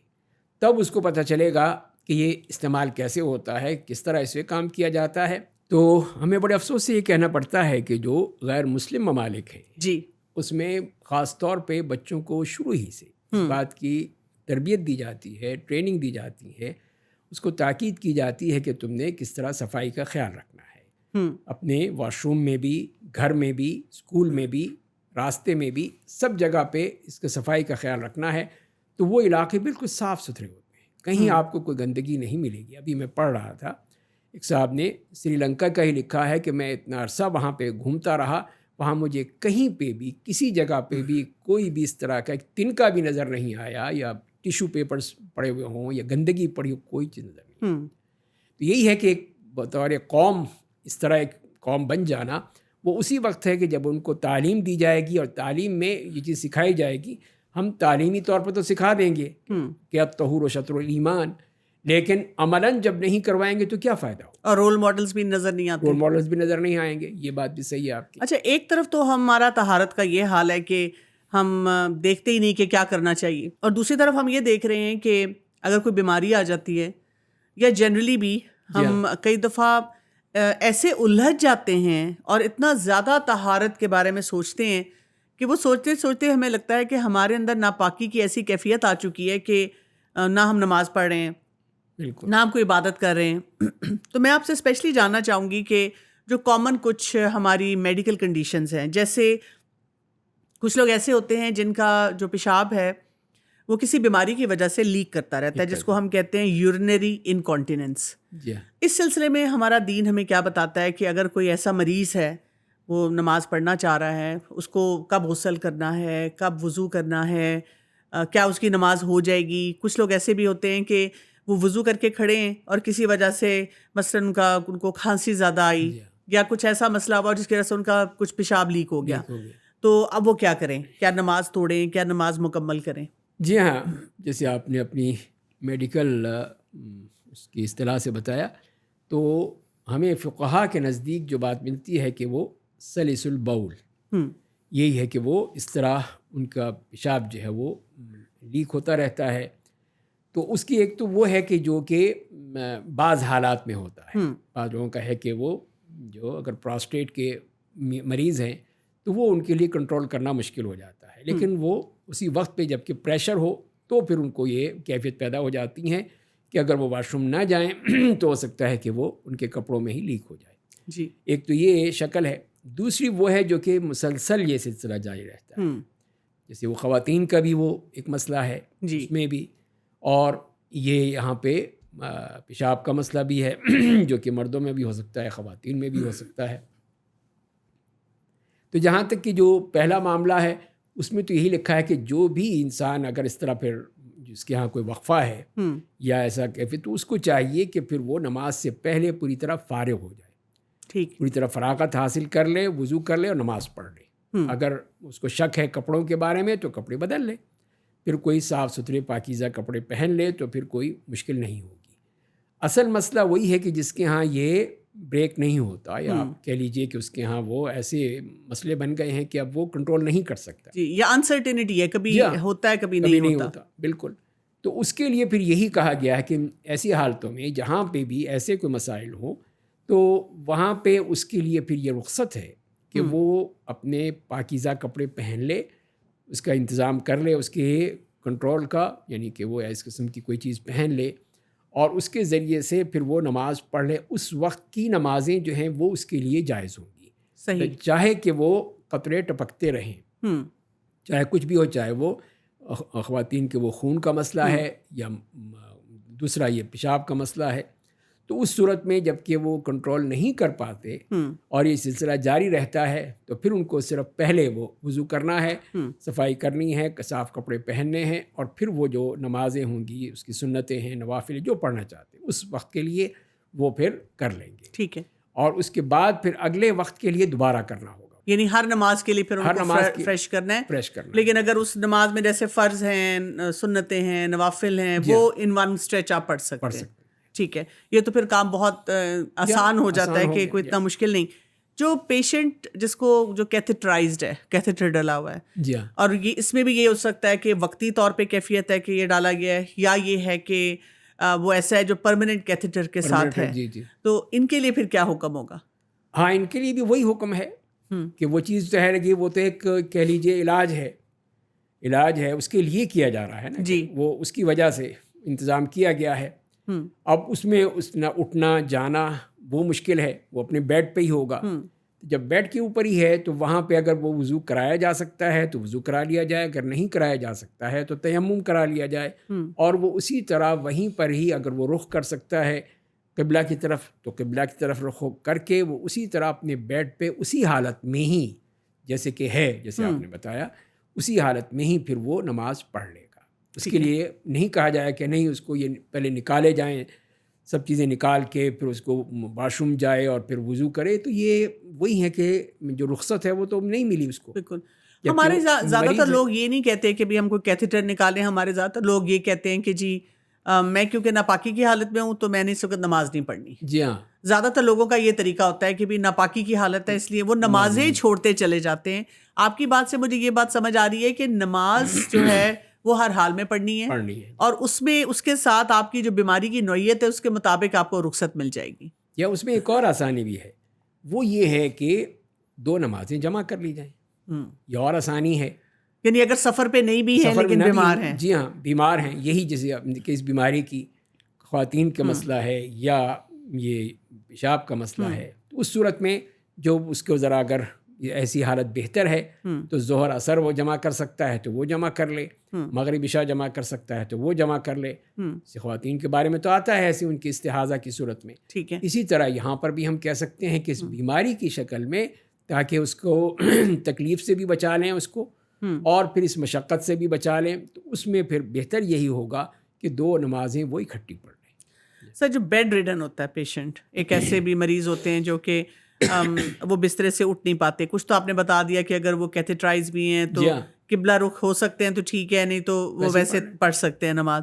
Speaker 3: تب اس کو پتہ چلے گا کہ یہ استعمال کیسے ہوتا ہے, کس طرح اس پہ کام کیا جاتا ہے. تو ہمیں بڑے افسوس سے یہ کہنا پڑتا ہے کہ جو غیر مسلم ممالک ہیں
Speaker 1: جی,
Speaker 3: اس میں خاص طور پہ بچوں کو شروع ہی سے اس بات کی تربیت دی جاتی ہے, ٹریننگ دی جاتی ہے, اس کو تاکید کی جاتی ہے کہ تم نے کس طرح صفائی کا خیال رکھنا ہے, اپنے واش روم میں بھی, گھر میں بھی, اسکول میں بھی, راستے میں بھی, سب جگہ پہ اس کا صفائی کا خیال رکھنا ہے. تو وہ علاقے بالکل صاف ستھرے ہوتے ہیں, کہیں آپ کو کوئی گندگی نہیں ملے گی. ابھی میں پڑھ رہا تھا, ایک صاحب نے سری لنکا کا ہی لکھا ہے کہ میں اتنا عرصہ وہاں پہ گھومتا رہا, وہاں مجھے کہیں پہ بھی کسی جگہ پہ بھی کوئی بھی اس طرح کا ایک تنکا بھی نظر نہیں آیا, یا ٹیشو پیپرز پڑے ہوئے ہوں یا گندگی پڑی ہو, کوئی چیز نظر نہیں. تو یہی ہے کہ ایک بطور قوم اس طرح ایک قوم بن جانا وہ اسی وقت ہے کہ جب ان کو تعلیم دی جائے گی, اور تعلیم میں یہ چیز سکھائی جائے گی. ہم تعلیمی طور پر تو سکھا دیں گے کہ الطہور و شطر الایمان, لیکن عملاً جب نہیں کروائیں گے تو کیا فائدہ ہو. اور
Speaker 1: رول ماڈلز بھی نظر نہیں آتے,
Speaker 3: رول ماڈلز بھی نظر نہیں آئیں گے. یہ بات بھی صحیح ہے آپ کی.
Speaker 1: اچھا, ایک طرف تو ہمارا طہارت کا یہ حال ہے کہ ہم دیکھتے ہی نہیں کہ کیا کرنا چاہیے, اور دوسری طرف ہم یہ دیکھ رہے ہیں کہ اگر کوئی بیماری آ جاتی ہے, یا جنرلی بھی ہم کئی دفعہ ایسے الجھ جاتے ہیں اور اتنا زیادہ طہارت کے بارے میں سوچتے ہیں کہ وہ سوچتے سوچتے ہمیں لگتا ہے کہ ہمارے اندر ناپاکی کی ایسی کیفیت آ چکی ہے کہ نہ ہم نماز پڑھ رہے ہیں،
Speaker 3: بالکل،
Speaker 1: نہ ہم کوئی عبادت کر رہے ہیں. تو میں آپ سے اسپیشلی جاننا چاہوں گی کہ جو کامن کچھ ہماری میڈیکل کنڈیشنز ہیں، جیسے کچھ لوگ ایسے ہوتے ہیں جن کا جو پیشاب ہے وہ کسی بیماری کی وجہ سے لیک کرتا رہتا ہے، جس کو ہم کہتے ہیں یورینری انکانٹیننس.
Speaker 3: جی ہاں،
Speaker 1: اس سلسلے میں ہمارا دین ہمیں کیا بتاتا ہے کہ اگر کوئی ایسا مریض ہے، وہ نماز پڑھنا چاہ رہا ہے، اس کو کب غسل کرنا ہے، کب وضو کرنا ہے، کیا اس کی نماز ہو جائے گی؟ کچھ لوگ ایسے بھی ہوتے ہیں کہ وہ وضو کر کے کھڑے ہیں اور کسی وجہ سے مثلاً ان کو کھانسی زیادہ آئی یا کچھ ایسا مسئلہ ہوا جس کی وجہ سے ان کا کچھ پیشاب لیک ہو گیا، تو اب وہ کیا کریں؟ کیا نماز توڑیں؟ کیا نماز مکمل کریں؟
Speaker 3: جی ہاں، جیسے آپ نے اپنی میڈیکل اس کی اصطلاح سے بتایا، تو ہمیں فقہا کے نزدیک جو بات ملتی ہے کہ وہ سلس البول، یہی ہے کہ وہ اس طرح ان کا پیشاب جو ہے وہ لیک ہوتا رہتا ہے. تو اس کی ایک تو وہ ہے کہ جو کہ بعض حالات میں ہوتا ہے، بعض لوگوں کا ہے کہ وہ جو اگر پراسٹیٹ کے مریض ہیں تو وہ ان کے لیے کنٹرول کرنا مشکل ہو جاتا ہے، لیکن وہ اسی وقت پہ جب کہ پریشر ہو تو پھر ان کو یہ کیفیت پیدا ہو جاتی ہیں کہ اگر وہ واش روم نہ جائیں تو ہو سکتا ہے کہ وہ ان کے کپڑوں میں ہی لیک ہو جائے.
Speaker 1: جی،
Speaker 3: ایک تو یہ شکل ہے. دوسری وہ ہے جو کہ مسلسل یہ سلسلہ جاری رہتا ہے، جیسے وہ خواتین کا بھی وہ ایک مسئلہ ہے،
Speaker 1: جی،
Speaker 3: اس میں بھی، اور یہ یہاں پہ پیشاب کا مسئلہ بھی ہے جو کہ مردوں میں بھی ہو سکتا ہے، خواتین میں بھی ہو سکتا ہے. تو جہاں تک کہ جو پہلا معاملہ ہے اس میں تو یہی لکھا ہے کہ جو بھی انسان اگر اس طرح پھر جس کے ہاں کوئی وقفہ ہے یا ایسا کیفیت، تو اس کو چاہیے کہ پھر وہ نماز سے پہلے پوری طرح فارغ ہو جائے،
Speaker 1: ٹھیک،
Speaker 3: پوری طرح فراغت حاصل کر لے، وضو کر لے اور نماز پڑھ لے. اگر اس کو شک ہے کپڑوں کے بارے میں تو کپڑے بدل لے، پھر کوئی صاف ستھرے پاکیزہ کپڑے پہن لے تو پھر کوئی مشکل نہیں ہوگی. اصل مسئلہ وہی ہے کہ جس کے ہاں یہ بریک نہیں ہوتا، یا آپ کہہ لیجئے کہ اس کے ہاں وہ ایسے مسئلے بن گئے ہیں کہ اب وہ کنٹرول نہیں کر سکتا،
Speaker 1: جی، یا انسرٹینٹی ہے، کبھی ہوتا ہے کبھی نہیں ہوتا.
Speaker 3: بالکل. تو اس کے لیے پھر یہی کہا گیا ہے کہ ایسی حالتوں میں جہاں پہ بھی ایسے کوئی مسائل ہوں تو وہاں پہ اس کے لیے پھر یہ رخصت ہے کہ وہ اپنے پاکیزہ کپڑے پہن لے، اس کا انتظام کر لے، اس کے کنٹرول کا، یعنی کہ وہ اس قسم کی کوئی چیز پہن لے اور اس کے ذریعے سے پھر وہ نماز پڑھ لے. اس وقت کی نمازیں جو ہیں وہ اس کے لیے جائز ہوں گی،
Speaker 1: صحیح،
Speaker 3: چاہے کہ وہ قطرے ٹپکتے رہیں، چاہے کچھ بھی ہو، چاہے وہ خواتین کے وہ خون کا مسئلہ ہے یا دوسرا یہ پیشاب کا مسئلہ ہے. تو اس صورت میں جب کہ وہ کنٹرول نہیں کر پاتے اور یہ سلسلہ جاری رہتا ہے تو پھر ان کو صرف پہلے وہ وضو کرنا ہے، صفائی کرنی ہے، صاف کپڑے پہننے ہیں، اور پھر وہ جو نمازیں ہوں گی، اس کی سنتیں ہیں، نوافل جو پڑھنا چاہتے ہیں اس وقت کے لیے وہ پھر کر لیں گے.
Speaker 1: ٹھیک ہے.
Speaker 3: اور اس کے بعد پھر اگلے وقت کے لیے دوبارہ کرنا ہوگا،
Speaker 1: یعنی ہر نماز کے لیے پھر ان کو فریش کرنا ہے.
Speaker 3: فریش کرنا.
Speaker 1: لیکن اگر اس نماز میں جیسے فرض ہیں، سنتیں ہیں، نوافل ہیں، وہ ان ون اسٹریچ آپ پڑھ سکتے ہیں. ٹھیک ہے. یہ تو پھر کام بہت آسان ہو جاتا ہے کہ کوئی اتنا مشکل نہیں. جو پیشنٹ جس کو جو کیتھیٹرائزڈ ہے، کیتھیٹر ڈلا ہوا ہے،
Speaker 3: جی ہاں،
Speaker 1: اور یہ اس میں بھی یہ ہو سکتا ہے کہ وقتی طور پہ کیفیت ہے کہ یہ ڈالا گیا ہے، یا یہ ہے کہ وہ ایسا ہے جو پرماننٹ کیتھیٹر کے ساتھ ہے، تو ان کے لیے پھر کیا حکم ہوگا؟
Speaker 3: ہاں، ان کے لیے بھی وہی حکم ہے کہ وہ چیز جو ہے لگی وہ تو ایک کہہ لیجیے علاج ہے، اس کے لیے کیا جا رہا ہے نا،
Speaker 1: جی،
Speaker 3: وہ اس کی وجہ سے انتظام کیا گیا ہے. اب اس میں نہ اٹھنا جانا وہ مشکل ہے، وہ اپنے بیڈ پہ ہی ہوگا. جب بیڈ کے اوپر ہی ہے تو وہاں پہ اگر وہ وضو کرایا جا سکتا ہے تو وضو کرا لیا جائے، اگر نہیں کرایا جا سکتا ہے تو تیمم کرا لیا جائے، اور وہ اسی طرح وہیں پر ہی اگر وہ رخ کر سکتا ہے قبلہ کی طرف تو قبلہ کی طرف رخ کر کے وہ اسی طرح اپنے بیڈ پہ اسی حالت میں ہی جیسے کہ ہے، جیسے آپ نے بتایا، اسی حالت میں ہی پھر وہ نماز پڑھ لے گا. اس کے لیے نہیں کہا جائے کہ نہیں اس کو یہ پہلے نکالے جائیں، سب چیزیں نکال کے پھر اس کو واش روم جائے اور پھر وضو کرے. تو یہ وہی ہے کہ جو رخصت ہے وہ تو نہیں ملی اس کو.
Speaker 1: بالکل. ہمارے زیادہ تر لوگ یہ نہیں کہتے کہ بھی ہم کو کیتھیٹر نکالیں. ہمارے زیادہ تر لوگ یہ کہتے ہیں کہ جی میں کیونکہ ناپاکی کی حالت میں ہوں تو میں نے اس وقت نماز نہیں پڑھنی.
Speaker 3: جی ہاں،
Speaker 1: زیادہ تر لوگوں کا یہ طریقہ ہوتا ہے کہ بھی ناپاکی کی حالت ہے اس لیے وہ نمازیں چھوڑتے چلے جاتے ہیں. آپ کی بات سے مجھے یہ بات سمجھ آ رہی ہے کہ نماز جو ہے وہ ہر حال میں پڑھنی ہے، اور اس میں اس کے ساتھ آپ کی جو بیماری کی نوعیت ہے اس کے مطابق آپ کو رخصت مل جائے گی.
Speaker 3: یا اس میں ایک اور آسانی بھی ہے، وہ یہ ہے کہ 2 نمازیں جمع کر لی جائیں. یہ اور آسانی ہے.
Speaker 1: یعنی اگر سفر پہ نہیں بھی ہیں لیکن بیمار ہیں.
Speaker 3: جی ہاں بیمار ہیں, یہی جیسے کہ اس بیماری کی خواتین کا مسئلہ ہے یا یہ پیشاب کا مسئلہ ہے, تو اس صورت میں جو اس کو ذرا اگر ایسی حالت بہتر ہے تو ظہر اثر وہ جمع کر سکتا ہے تو وہ جمع کر لے, مغرب عشاء جمع کر سکتا ہے تو وہ جمع کر لے. خواتین کے بارے میں تو آتا ہے ایسی ان کی استحاضہ کی صورت میں.
Speaker 1: ٹھیک ہے.
Speaker 3: اسی طرح یہاں پر بھی ہم کہہ سکتے ہیں کہ اس بیماری کی شکل میں تاکہ اس کو تکلیف سے بھی بچا لیں اس کو اور پھر اس مشقت سے بھی بچا لیں, تو اس میں پھر بہتر یہی ہوگا کہ 2 نمازیں وہ اکٹھی پڑھ لیں.
Speaker 1: سر جو بیڈ ریڈن ہوتا ہے پیشنٹ, ایک ایسے بھی مریض ہوتے ہیں جو کہ وہ بسترے سے اٹھ نہیں پاتے. کچھ تو آپ نے بتا دیا کہ اگر وہ کیتھیٹرائز بھی ہیں تو قبلہ رخ ہو سکتے ہیں تو ٹھیک ہے, نہیں تو وہ ویسے پڑھ سکتے ہیں نماز.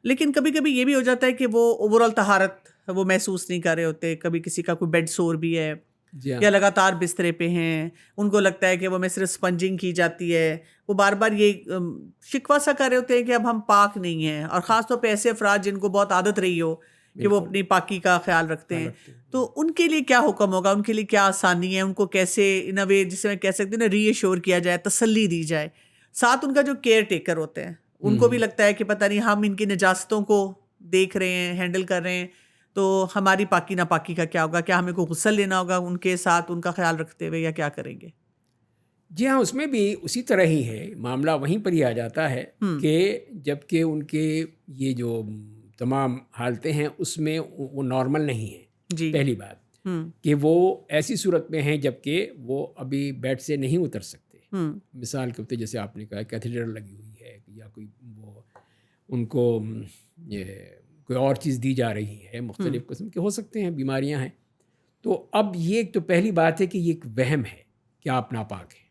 Speaker 1: لیکن کبھی کبھی یہ بھی ہو جاتا ہے کہ وہ اوور آل طہارت وہ محسوس نہیں کر رہے ہوتے. کبھی کسی کا کوئی بیڈ سور بھی ہے یا لگاتار بسترے پہ ہیں, ان کو لگتا ہے کہ وہ میں صرف اسپنجنگ کی جاتی ہے, وہ بار بار یہ شکوہ سا کر رہے ہوتے ہیں کہ اب ہم پاک نہیں ہیں. اور خاص طور پہ ایسے افراد جن کو بہت عادت رہی ہو کہ وہ اپنی پاکی کا خیال رکھتے ہیں, تو ان کے لیے کیا حکم ہوگا, ان کے لیے کیا آسانی ہے, ان کو کیسے ان اے وے جسے میں کہہ سکتی ہوں نا ری ایشور کیا جائے, تسلی دی جائے. ساتھ ان کا جو کیئر ٹیکر ہوتے ہیں ان کو بھی لگتا ہے کہ پتہ نہیں ہم ان کی نجاستوں کو دیکھ رہے ہیں, ہینڈل کر رہے ہیں, تو ہماری پاکی ناپاکی کا کیا ہوگا, کیا ہمیں کو غسل لینا ہوگا ان کے ساتھ ان کا خیال رکھتے ہوئے, یا کیا کریں گے؟
Speaker 3: جی ہاں, اس میں بھی اسی طرح ہی ہے, معاملہ وہیں پر ہی آ جاتا ہے کہ جب کہ ان کے یہ جو تمام حالتیں ہیں اس میں وہ نارمل نہیں ہیں.
Speaker 1: جی.
Speaker 3: پہلی بات کہ وہ ایسی صورت میں ہیں جب کہ وہ ابھی بیڈ سے نہیں اتر سکتے. مثال کے طور جیسے آپ نے کہا کیتھیڈرل لگی ہوئی ہے یا کوئی وہ ان کو کوئی اور چیز دی جا رہی ہے, مختلف قسم کے ہو سکتے ہیں بیماریاں ہیں. تو اب یہ تو پہلی بات ہے کہ یہ ایک وہم ہے کہ آپ ناپاک ہیں.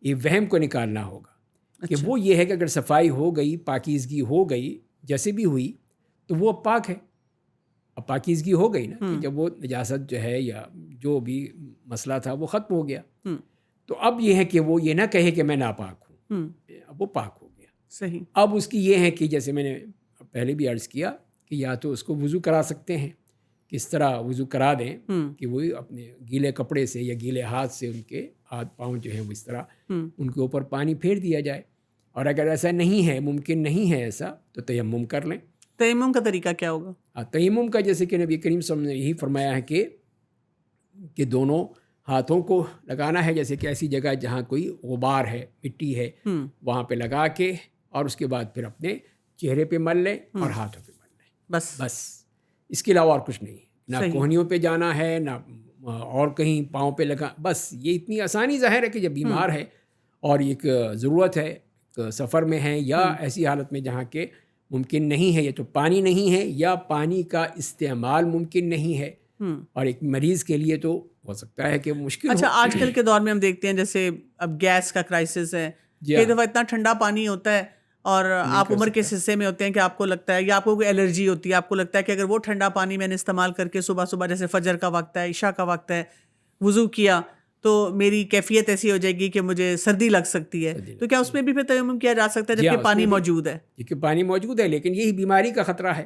Speaker 3: یہ وہم کو نکالنا ہوگا کہ وہ یہ ہے کہ اگر صفائی ہو گئی, پاکیزگی ہو گئی, جیسے بھی ہوئی تو وہ اب پاک ہے. اب پاکیزگی ہو گئی نا کہ جب وہ نجاست جو ہے یا جو بھی مسئلہ تھا وہ ختم ہو گیا, تو اب یہ ہے کہ وہ یہ نہ کہے کہ میں ناپاک ہوں, اب وہ پاک ہو گیا.
Speaker 1: صحیح.
Speaker 3: اب اس کی یہ ہے کہ جیسے میں نے پہلے بھی عرض کیا کہ یا تو اس کو وضو کرا سکتے ہیں, کس طرح وضو کرا دیں کہ وہ اپنے گیلے کپڑے سے یا گیلے ہاتھ سے ان کے ہاتھ پاؤں جو ہیں وہ اس طرح ان کے اوپر پانی پھیر دیا جائے. اور اگر ایسا نہیں ہے, ممکن نہیں ہے ایسا, تو تیمم کر لیں.
Speaker 1: تیمم کا طریقہ کیا ہوگا؟
Speaker 3: تیمم کا جیسے کہ نبی کریم صلی اللہ علیہ وسلم نے یہی فرمایا ہے کہ دونوں ہاتھوں کو لگانا ہے جیسے کہ ایسی جگہ جہاں کوئی غبار ہے, مٹی ہے, وہاں پہ لگا کے اور اس کے بعد پھر اپنے چہرے پہ مل لیں اور ہاتھوں پہ مل لیں. بس اس کے علاوہ اور کچھ نہیں, نہ کوہنیوں پہ جانا ہے نہ اور کہیں پاؤں پہ لگا. بس یہ اتنی آسانی ظاہر ہے کہ جب بیمار ہے اور ایک ضرورت ہے, سفر میں ہے یا ایسی حالت میں جہاں کہ ممکن نہیں ہے, یا تو پانی نہیں ہے یا پانی کا استعمال ممکن نہیں ہے, اور ایک مریض کے لیے تو ہو سکتا ہے کہ مشکل.
Speaker 1: اچھا, آج کل کے دور میں ہم دیکھتے ہیں جیسے اب گیس کا کرائسس ہے, کئی دفعہ اتنا ٹھنڈا پانی ہوتا ہے اور آپ عمر کے حصے میں ہوتے ہیں کہ آپ کو لگتا ہے یا آپ کو کوئی الرجی ہوتی ہے, آپ کو لگتا ہے کہ اگر وہ ٹھنڈا پانی میں نے استعمال کر کے صبح جیسے فجر کا وقت ہے, عشاء کا وقت ہے, وضو کیا تو میری کیفیت ایسی ہو جائے گی کہ مجھے سردی لگ سکتی ہے, تو کیا اس میں بھی پھر تیمم کیا جا سکتا ہے جبکہ پانی موجود ہے؟
Speaker 3: جبکہ پانی موجود ہے, لیکن یہی بیماری کا خطرہ ہے,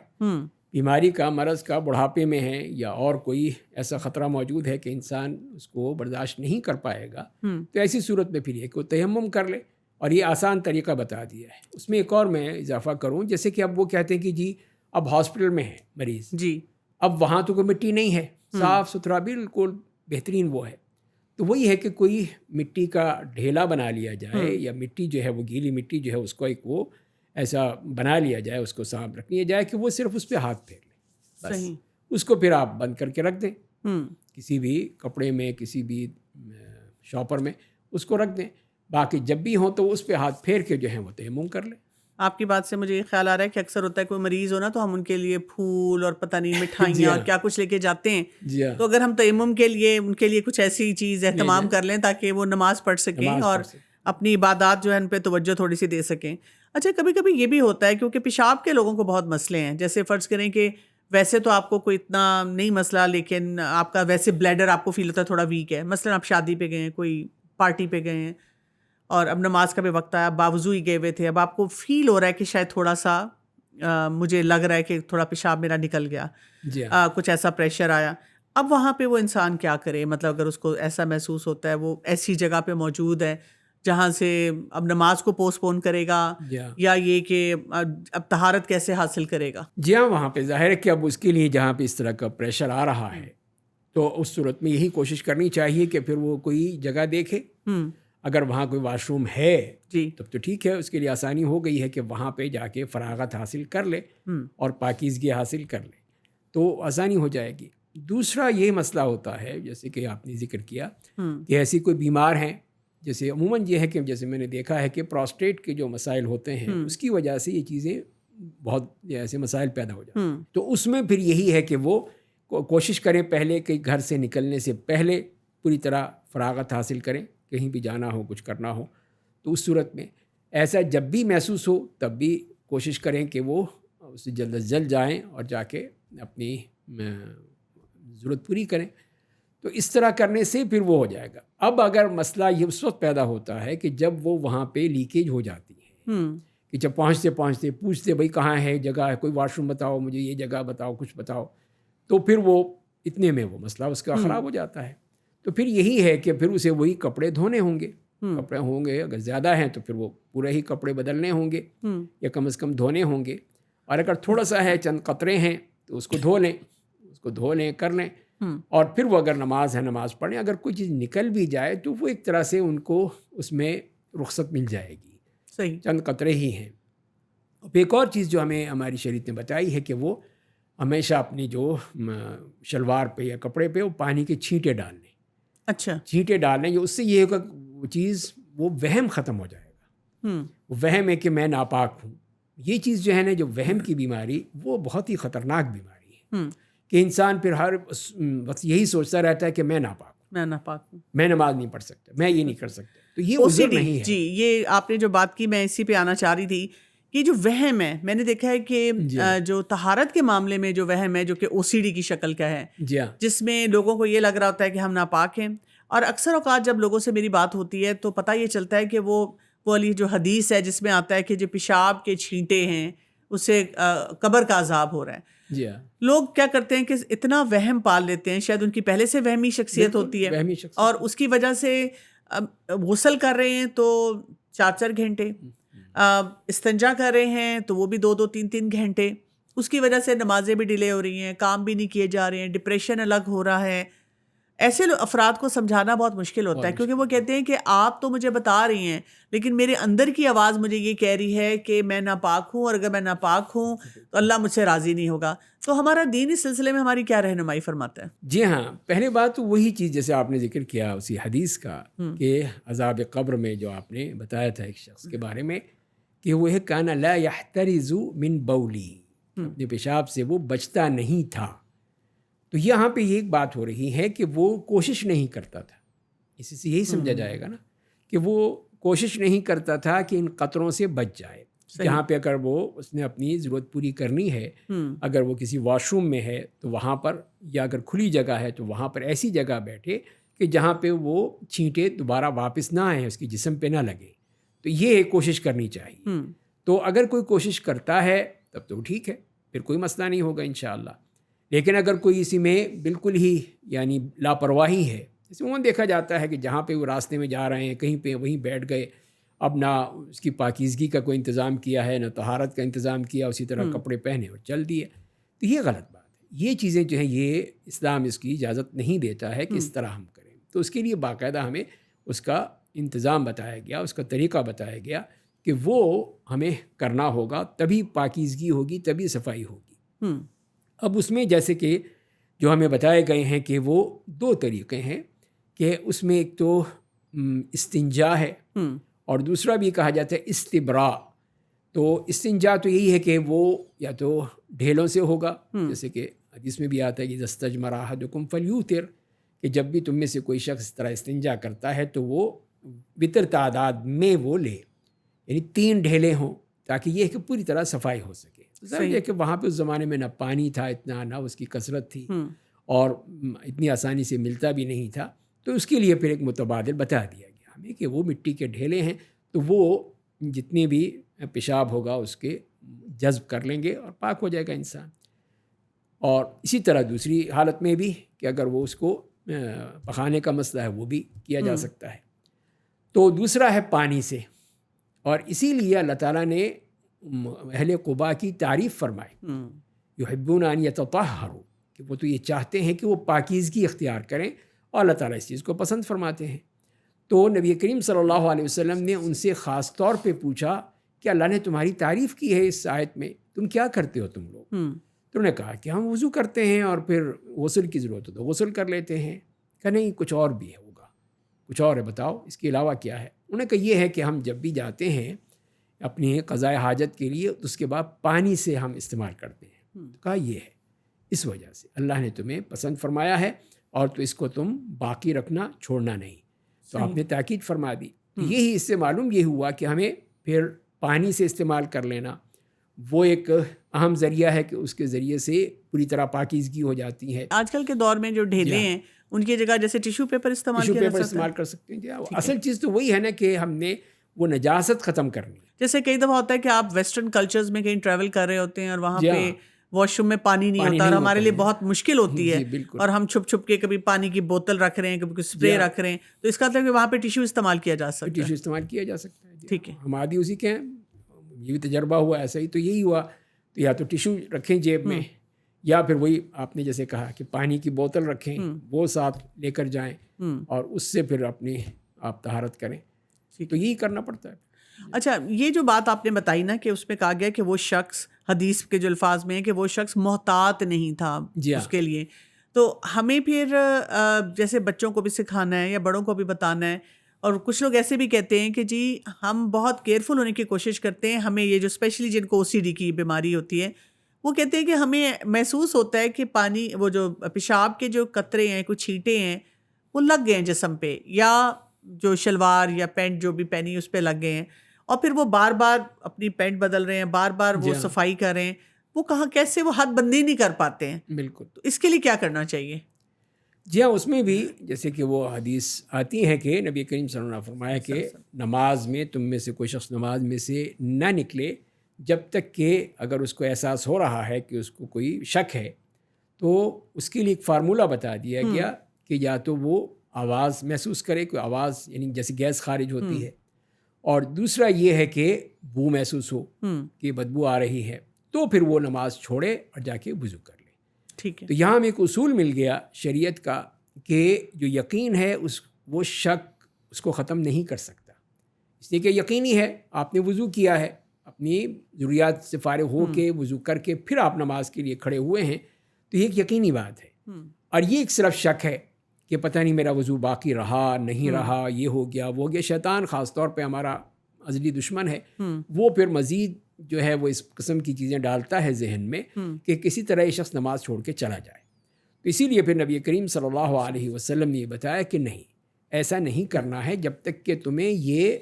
Speaker 3: بیماری کا, مرض کا, بڑھاپے میں ہے یا اور کوئی ایسا خطرہ موجود ہے کہ انسان اس کو برداشت نہیں کر پائے گا, تو ایسی صورت میں پھر یہ کہ وہ تیمم کر لے. اور یہ آسان طریقہ بتا دیا ہے. اس میں ایک اور میں اضافہ کروں, جیسے کہ اب وہ کہتے ہیں کہ جی اب ہاسپٹل میں ہے مریض,
Speaker 1: جی
Speaker 3: اب وہاں تو کوئی مٹی نہیں ہے, صاف ستھرا بالکل بہترین وہ ہے, تو وہی ہے کہ کوئی مٹی کا ڈھیلا بنا لیا جائے یا مٹی جو ہے وہ گیلی مٹی جو ہے اس کو ایک وہ ایسا بنا لیا جائے, اس کو صاف رکھ لیا جائے کہ وہ صرف اس پہ ہاتھ پھیر لے, بس اس کو پھر آپ بند کر کے رکھ دیں کسی بھی کپڑے میں, کسی بھی شاپر میں اس کو رکھ دیں. باقی جب بھی ہوں تو اس پہ ہاتھ پھیر کے جو ہے وہ تیمم کر لیں.
Speaker 1: آپ کی بات سے مجھے یہ خیال آ رہا ہے کہ اکثر ہوتا ہے کوئی مریض ہو نا تو ہم ان کے لیے پھول اور پتہ نہیں مٹھائیاں اور کیا کچھ لے کے جاتے ہیں, تو اگر ہم تیمم کے لیے ان کے لیے کچھ ایسی چیز اہتمام کر لیں تاکہ وہ نماز پڑھ سکیں اور اپنی عبادات جو ہے ان پہ توجہ تھوڑی سی دے سکیں. اچھا, کبھی کبھی یہ بھی ہوتا ہے کیونکہ پیشاب کے لوگوں کو بہت مسئلے ہیں, جیسے فرض کریں کہ ویسے تو آپ کو کوئی اتنا نہیں مسئلہ, لیکن آپ کا ویسے بلیڈر آپ کو فیل ہوتا ہے تھوڑا ویک ہے, مثلاً آپ شادی پہ گئے ہیں, کوئی پارٹی پہ گئے ہیں اور اب نماز کا بھی وقت آیا, باوضو ہی گئے ہوئے تھے, اب آپ کو فیل ہو رہا ہے کہ شاید تھوڑا سا مجھے لگ رہا ہے کہ تھوڑا پیشاب میرا نکل گیا, کچھ ایسا پریشر آیا, اب وہاں پہ وہ انسان کیا کرے؟ مطلب اگر اس کو ایسا محسوس ہوتا ہے وہ ایسی جگہ پہ موجود ہے جہاں سے اب نماز کو پوسٹ پون کرے گا، یا یہ کہ اب طہارت کیسے حاصل کرے گا؟
Speaker 3: جی ہاں، وہاں پہ ظاہر ہے کہ اب اس کے لیے جہاں پہ اس طرح کا پریشر آ رہا ہے تو اس صورت میں یہی کوشش کرنی چاہیے کہ پھر وہ کوئی جگہ دیکھے. اگر وہاں کوئی واش روم ہے
Speaker 1: جی
Speaker 3: تب تو ٹھیک ہے، اس کے لیے آسانی ہو گئی ہے کہ وہاں پہ جا کے فراغت حاصل کر لے اور پاکیزگی حاصل کر لے تو آسانی ہو جائے گی. دوسرا یہ مسئلہ ہوتا ہے جیسے کہ آپ نے ذکر کیا کہ ایسی کوئی بیمار ہیں، جیسے عموماً یہ ہے کہ جیسے میں نے دیکھا ہے کہ پروسٹیٹ کے جو مسائل ہوتے ہیں اس کی وجہ سے یہ چیزیں بہت ایسے مسائل پیدا ہو جاتے ہیں. تو اس میں پھر یہی ہے کہ وہ کوشش کریں پہلے کہ گھر سے نکلنے سے پہلے پوری طرح فراغت حاصل کریں، کہیں بھی جانا ہو کچھ کرنا ہو تو اس صورت میں ایسا جب بھی محسوس ہو تب بھی کوشش کریں کہ وہ اس سے جلد از جلد جائیں اور جا کے اپنی ضرورت پوری کریں. تو اس طرح کرنے سے پھر وہ ہو جائے گا. اب اگر مسئلہ یہ اس وقت پیدا ہوتا ہے کہ جب وہ وہاں پہ لیکیج ہو جاتی ہے کہ جب پہنچتے پوچھتے بھائی کہاں ہے جگہ ہے، کوئی واش روم بتاؤ، مجھے یہ جگہ بتاؤ، کچھ بتاؤ، تو پھر وہ اتنے میں وہ مسئلہ اس کا خراب ہو جاتا ہے. تو پھر یہی ہے کہ پھر اسے وہی کپڑے دھونے ہوں گے. کپڑے ہوں گے اگر زیادہ ہیں تو پھر وہ پورے ہی کپڑے بدلنے ہوں گے یا کم از کم دھونے ہوں گے. اور اگر تھوڑا سا ہے، چند قطرے ہیں، تو اس کو دھو لیں کر لیں. اور پھر وہ اگر نماز ہے نماز پڑھیں. اگر کوئی چیز نکل بھی جائے تو وہ ایک طرح سے ان کو اس میں رخصت مل جائے گی.
Speaker 1: صحیح،
Speaker 3: چند قطرے ہی ہیں. ایک اور چیز جو ہمیں ہماری شریعت نے بتائی ہے کہ وہ ہمیشہ اپنی جو شلوار پہ یا کپڑے پہ وہ پانی کے چھینٹے ڈال لیں.
Speaker 1: اچھا،
Speaker 3: چھینٹے ڈال لیں، جو اس سے یہ ہوگا وہ چیز وہ وہم ختم ہو جائے گا. وہ وہم ہے کہ میں ناپاک ہوں. یہ چیز جو ہے نا، جو وہم کی بیماری، وہ بہت ہی خطرناک بیماری ہے کہ انسان پھر ہر وقت یہی سوچتا رہتا ہے کہ میں ناپاک ہوں، میں نماز نہیں پڑھ سکتا، میں یہ نہیں کر سکتا. تو یہ عذر نہیں ہے.
Speaker 1: جی، یہ آپ نے جو بات کی میں اسی پہ آنا چاہ رہی تھی کہ جو وہم ہے، میں نے دیکھا ہے کہ جو طہارت کے معاملے میں جو وہم ہے جو کہ OCD کی شکل کا ہے، جس میں لوگوں کو یہ لگ رہا ہوتا ہے کہ ہم ناپاک ہیں. اور اکثر اوقات جب لوگوں سے میری بات ہوتی ہے تو پتہ یہ چلتا ہے کہ وہ والی جو حدیث ہے جس میں آتا ہے کہ جو پیشاب کے چھینٹے ہیں اس سے قبر کا عذاب ہو رہا ہے. لوگ کیا کرتے ہیں کہ اتنا وہم پال لیتے ہیں، شاید ان کی پہلے سے وہمی شخصیت ہوتی ہے اور اس کی وجہ سے غسل کر رہے ہیں تو 4 گھنٹے، استنجا کر رہے ہیں تو وہ بھی 2 3 گھنٹے، اس کی وجہ سے نمازیں بھی ڈیلے ہو رہی ہیں، کام بھی نہیں کیے جا رہے ہیں، ڈپریشن الگ ہو رہا ہے. ایسے افراد کو سمجھانا بہت مشکل ہوتا ہے کیونکہ وہ کہتے ہیں کہ آپ تو مجھے بتا رہی ہیں لیکن میرے اندر کی آواز مجھے یہ کہہ رہی ہے کہ میں ناپاک ہوں، اور اگر میں ناپاک ہوں تو اللہ مجھ سے راضی نہیں ہوگا. تو ہمارا دین اس سلسلے میں ہماری کیا رہنمائی فرماتا ہے؟
Speaker 3: جی ہاں، پہلے بات تو وہی چیز جیسے آپ نے ذکر کیا اسی حدیث کا کہ عذاب قبر میں جو آپ نے بتایا تھا ایک شخص کے بارے میں کہ وہ کان لا یحترز من بولی، اپنے پیشاب سے وہ بچتا نہیں تھا. تو یہاں پہ یہ ایک بات ہو رہی ہے کہ وہ کوشش نہیں کرتا تھا. اسی سے یہی سمجھا جائے گا نا کہ وہ کوشش نہیں کرتا تھا کہ ان قطروں سے بچ جائے. جہاں پہ اگر وہ اس نے اپنی ضرورت پوری کرنی ہے، اگر وہ کسی واش روم میں ہے تو وہاں پر، یا اگر کھلی جگہ ہے تو وہاں پر ایسی جگہ بیٹھے کہ جہاں پہ وہ چھینٹے دوبارہ واپس نہ آئیں، اس کی جسم پہ نہ لگے. تو یہ کوشش کرنی چاہیے. تو اگر کوئی کوشش کرتا ہے تب تو ٹھیک ہے، پھر کوئی مسئلہ نہیں ہوگا انشاءاللہ. لیکن اگر کوئی اسی میں بالکل ہی یعنی لاپرواہی ہے، جیسے وہ دیکھا جاتا ہے کہ جہاں پہ وہ راستے میں جا رہے ہیں کہیں پہ وہیں بیٹھ گئے، اب نہ اس کی پاکیزگی کا کوئی انتظام کیا ہے، نہ طہارت کا انتظام کیا، اسی طرح کپڑے پہنے اور چل دیے، تو یہ غلط بات ہے. یہ چیزیں جو ہیں یہ اسلام اس کی اجازت نہیں دیتا ہے کہ اس طرح ہم کریں. تو اس کے لیے باقاعدہ ہمیں اس کا انتظام بتایا گیا، اس کا طریقہ بتایا گیا کہ وہ ہمیں کرنا ہوگا، تبھی پاکیزگی ہوگی، تبھی صفائی ہوگی. اب اس میں جیسے کہ جو ہمیں بتائے گئے ہیں کہ وہ 2 طریقے ہیں کہ اس میں ایک تو استنجا ہے اور دوسرا بھی کہا جاتا ہے استبراء. تو استنجا تو یہی ہے کہ وہ یا تو ڈھیلوں سے ہوگا، جیسے کہ حدیث میں بھی آتا ہے کہ استجمر احدکم فلیوتر، کہ جب بھی تم میں سے کوئی شخص اس طرح استنجا کرتا ہے تو وہ وطر تعداد میں وہ لے، یعنی 3 ڈھیلے ہوں، تاکہ یہ کہ پوری طرح صفائی ہو سکے. ظاہر ہے کہ وہاں پہ اس زمانے میں نہ پانی تھا اتنا، نہ اس کی کثرت تھی، اور اتنی آسانی سے ملتا بھی نہیں تھا. تو اس کے لیے پھر ایک متبادل بتا دیا گیا ہمیں کہ وہ مٹی کے ڈھیلے ہیں، تو وہ جتنے بھی پیشاب ہوگا اس کے جذب کر لیں گے اور پاک ہو جائے گا انسان. اور اسی طرح دوسری حالت میں بھی کہ اگر وہ اس کو پکانے کا مسئلہ ہے وہ بھی کیا جا سکتا ہے. تو دوسرا ہے پانی سے، اور اسی لیے اللہ تعالیٰ نے اہل قباء کی تعریف فرمائی، یحبون ان یتطہروا، کہ وہ تو یہ چاہتے ہیں کہ وہ پاکیزگی اختیار کریں، اور اللہ تعالیٰ اس چیز کو پسند فرماتے ہیں. تو نبی کریم صلی اللہ علیہ وسلم نے ان سے خاص طور پہ پوچھا کہ اللہ نے تمہاری تعریف کی ہے اس آیت میں، تم کیا کرتے ہو تم لوگ؟ تو انہوں نے کہا کہ ہم وضو کرتے ہیں اور پھر غسل کی ضرورت ہو تو غسل کر لیتے ہیں. کہ نہیں، کچھ اور بھی ہے، ہوگا کچھ اور ہے، بتاؤ اس کے علاوہ کیا ہے؟ انہوں نے کہا یہ ہے کہ ہم جب بھی جاتے ہیں اپنی قضاء حاجت کے لیے تو اس کے بعد پانی سے ہم استعمال کرتے ہیں. تو کہا یہ ہے، اس وجہ سے اللہ نے تمہیں پسند فرمایا ہے اور تو اس کو تم باقی رکھنا، چھوڑنا نہیں. تو آپ نے تاکید فرما دی. یہی اس سے معلوم یہ ہوا کہ ہمیں پھر پانی سے استعمال کر لینا وہ ایک اہم ذریعہ ہے کہ اس کے ذریعے سے پوری طرح پاکیزگی ہو جاتی ہے.
Speaker 1: آج کل کے دور میں جو ڈھیلے ہیں ان کی جگہ جیسے ٹیشو پیپر استعمال
Speaker 3: کر سکتے ہیں. اصل چیز تو وہی ہے نا کہ ہم نے وہ نجاست ختم کرنی.
Speaker 1: جیسے کئی دفعہ ہوتا ہے کہ آپ ویسٹرن کلچرز میں کہیں ٹریول کر رہے ہوتے ہیں اور وہاں پہ واش روم میں پانی نہیں ہوتا اور ہمارے لیے بہت مشکل ہوتی ہے، اور ہم چھپ چھپ کے کبھی پانی کی بوتل رکھ رہے ہیں، کبھی کوئی اسپرے رکھ رہے ہیں، تو اس کا مطلب کہ وہاں پہ ٹیشو استعمال کیا جا سکتا ہے.
Speaker 3: ٹیشو استعمال کیا جا سکتا ہے.
Speaker 1: ٹھیک ہے،
Speaker 3: ہم عادی اسی کے ہیں، یہ بھی تجربہ ہوا ایسا ہی. تو یہی ہوا، تو یا تو ٹیشو رکھیں جیب میں، یا پھر وہی آپ نے جیسے کہا کہ پانی کی بوتل رکھیں، وہ ساتھ لے کر جائیں اور اس سے پھر اپنی آپ طہارت کریں. تو یہی کرنا پڑتا ہے.
Speaker 1: اچھا، یہ جو بات آپ نے بتائی نا کہ اس میں کہا گیا کہ وہ شخص، حدیث کے جو الفاظ میں ہے کہ وہ شخص محتاط نہیں تھا اس کے لیے، تو ہمیں پھر جیسے بچوں کو بھی سکھانا ہے یا بڑوں کو بھی بتانا ہے. اور کچھ لوگ ایسے بھی کہتے ہیں کہ جی ہم بہت کیئرفل ہونے کی کوشش کرتے ہیں، ہمیں یہ جو اسپیشلی جن کو OCD کی بیماری ہوتی ہے وہ کہتے ہیں کہ ہمیں محسوس ہوتا ہے کہ پانی، وہ جو پیشاب کے جو قطرے ہیں، کچھ چھینٹے ہیں وہ لگ گئے ہیں جسم پہ، یا جو شلوار یا پینٹ جو بھی پہنی اس پہ لگ گئے ہیں، اور پھر وہ بار بار اپنی پینٹ بدل رہے ہیں، بار بار وہ صفائی کر رہے ہیں، وہ کہاں کیسے وہ حد بندی نہیں کر پاتے ہیں.
Speaker 3: بالکل.
Speaker 1: تو اس کے لیے کیا کرنا چاہیے؟
Speaker 3: جی ہاں، اس میں بھی جیسے کہ وہ حدیث آتی ہے کہ نبی کریم صلی اللہ علیہ وسلم نے فرمایا کہ نماز میں تم میں سے کوئی شخص نماز میں سے نہ نکلے جب تک کہ اگر اس کو احساس ہو رہا ہے کہ اس کو کوئی شک ہے، تو اس کے لیے ایک فارمولہ بتا دیا گیا کہ یا تو وہ آواز محسوس کرے، کوئی آواز یعنی جیسے گیس خارج ہوتی ہے، اور دوسرا یہ ہے کہ بو محسوس ہو کہ بدبو آ رہی ہے، تو پھر وہ نماز چھوڑے اور جا کے وضو کر لے.
Speaker 1: ٹھیک ہے.
Speaker 3: تو یہاں ہمیں ایک اصول مل گیا شریعت کا کہ جو یقین ہے وہ شک اس کو ختم نہیں کر سکتا. اس لیے کہ یقینی ہے، آپ نے وضو کیا ہے، اپنی ضروریات سے فارغ ہو کے وضو کر کے پھر آپ نماز کے لیے کھڑے ہوئے ہیں، تو یہ ایک یقینی بات ہے. اور یہ ایک صرف شک ہے کہ پتہ نہیں میرا وضو باقی رہا نہیں رہا، یہ ہو گیا وہ ہو گیا. شیطان خاص طور پہ ہمارا ازلی دشمن ہے، وہ پھر مزید جو ہے وہ اس قسم کی چیزیں ڈالتا ہے ذہن میں کہ کسی طرح یہ شخص نماز چھوڑ کے چلا جائے. تو اسی لیے پھر نبی کریم صلی اللہ علیہ وسلم نے یہ بتایا کہ نہیں، ایسا نہیں کرنا ہے جب تک کہ تمہیں یہ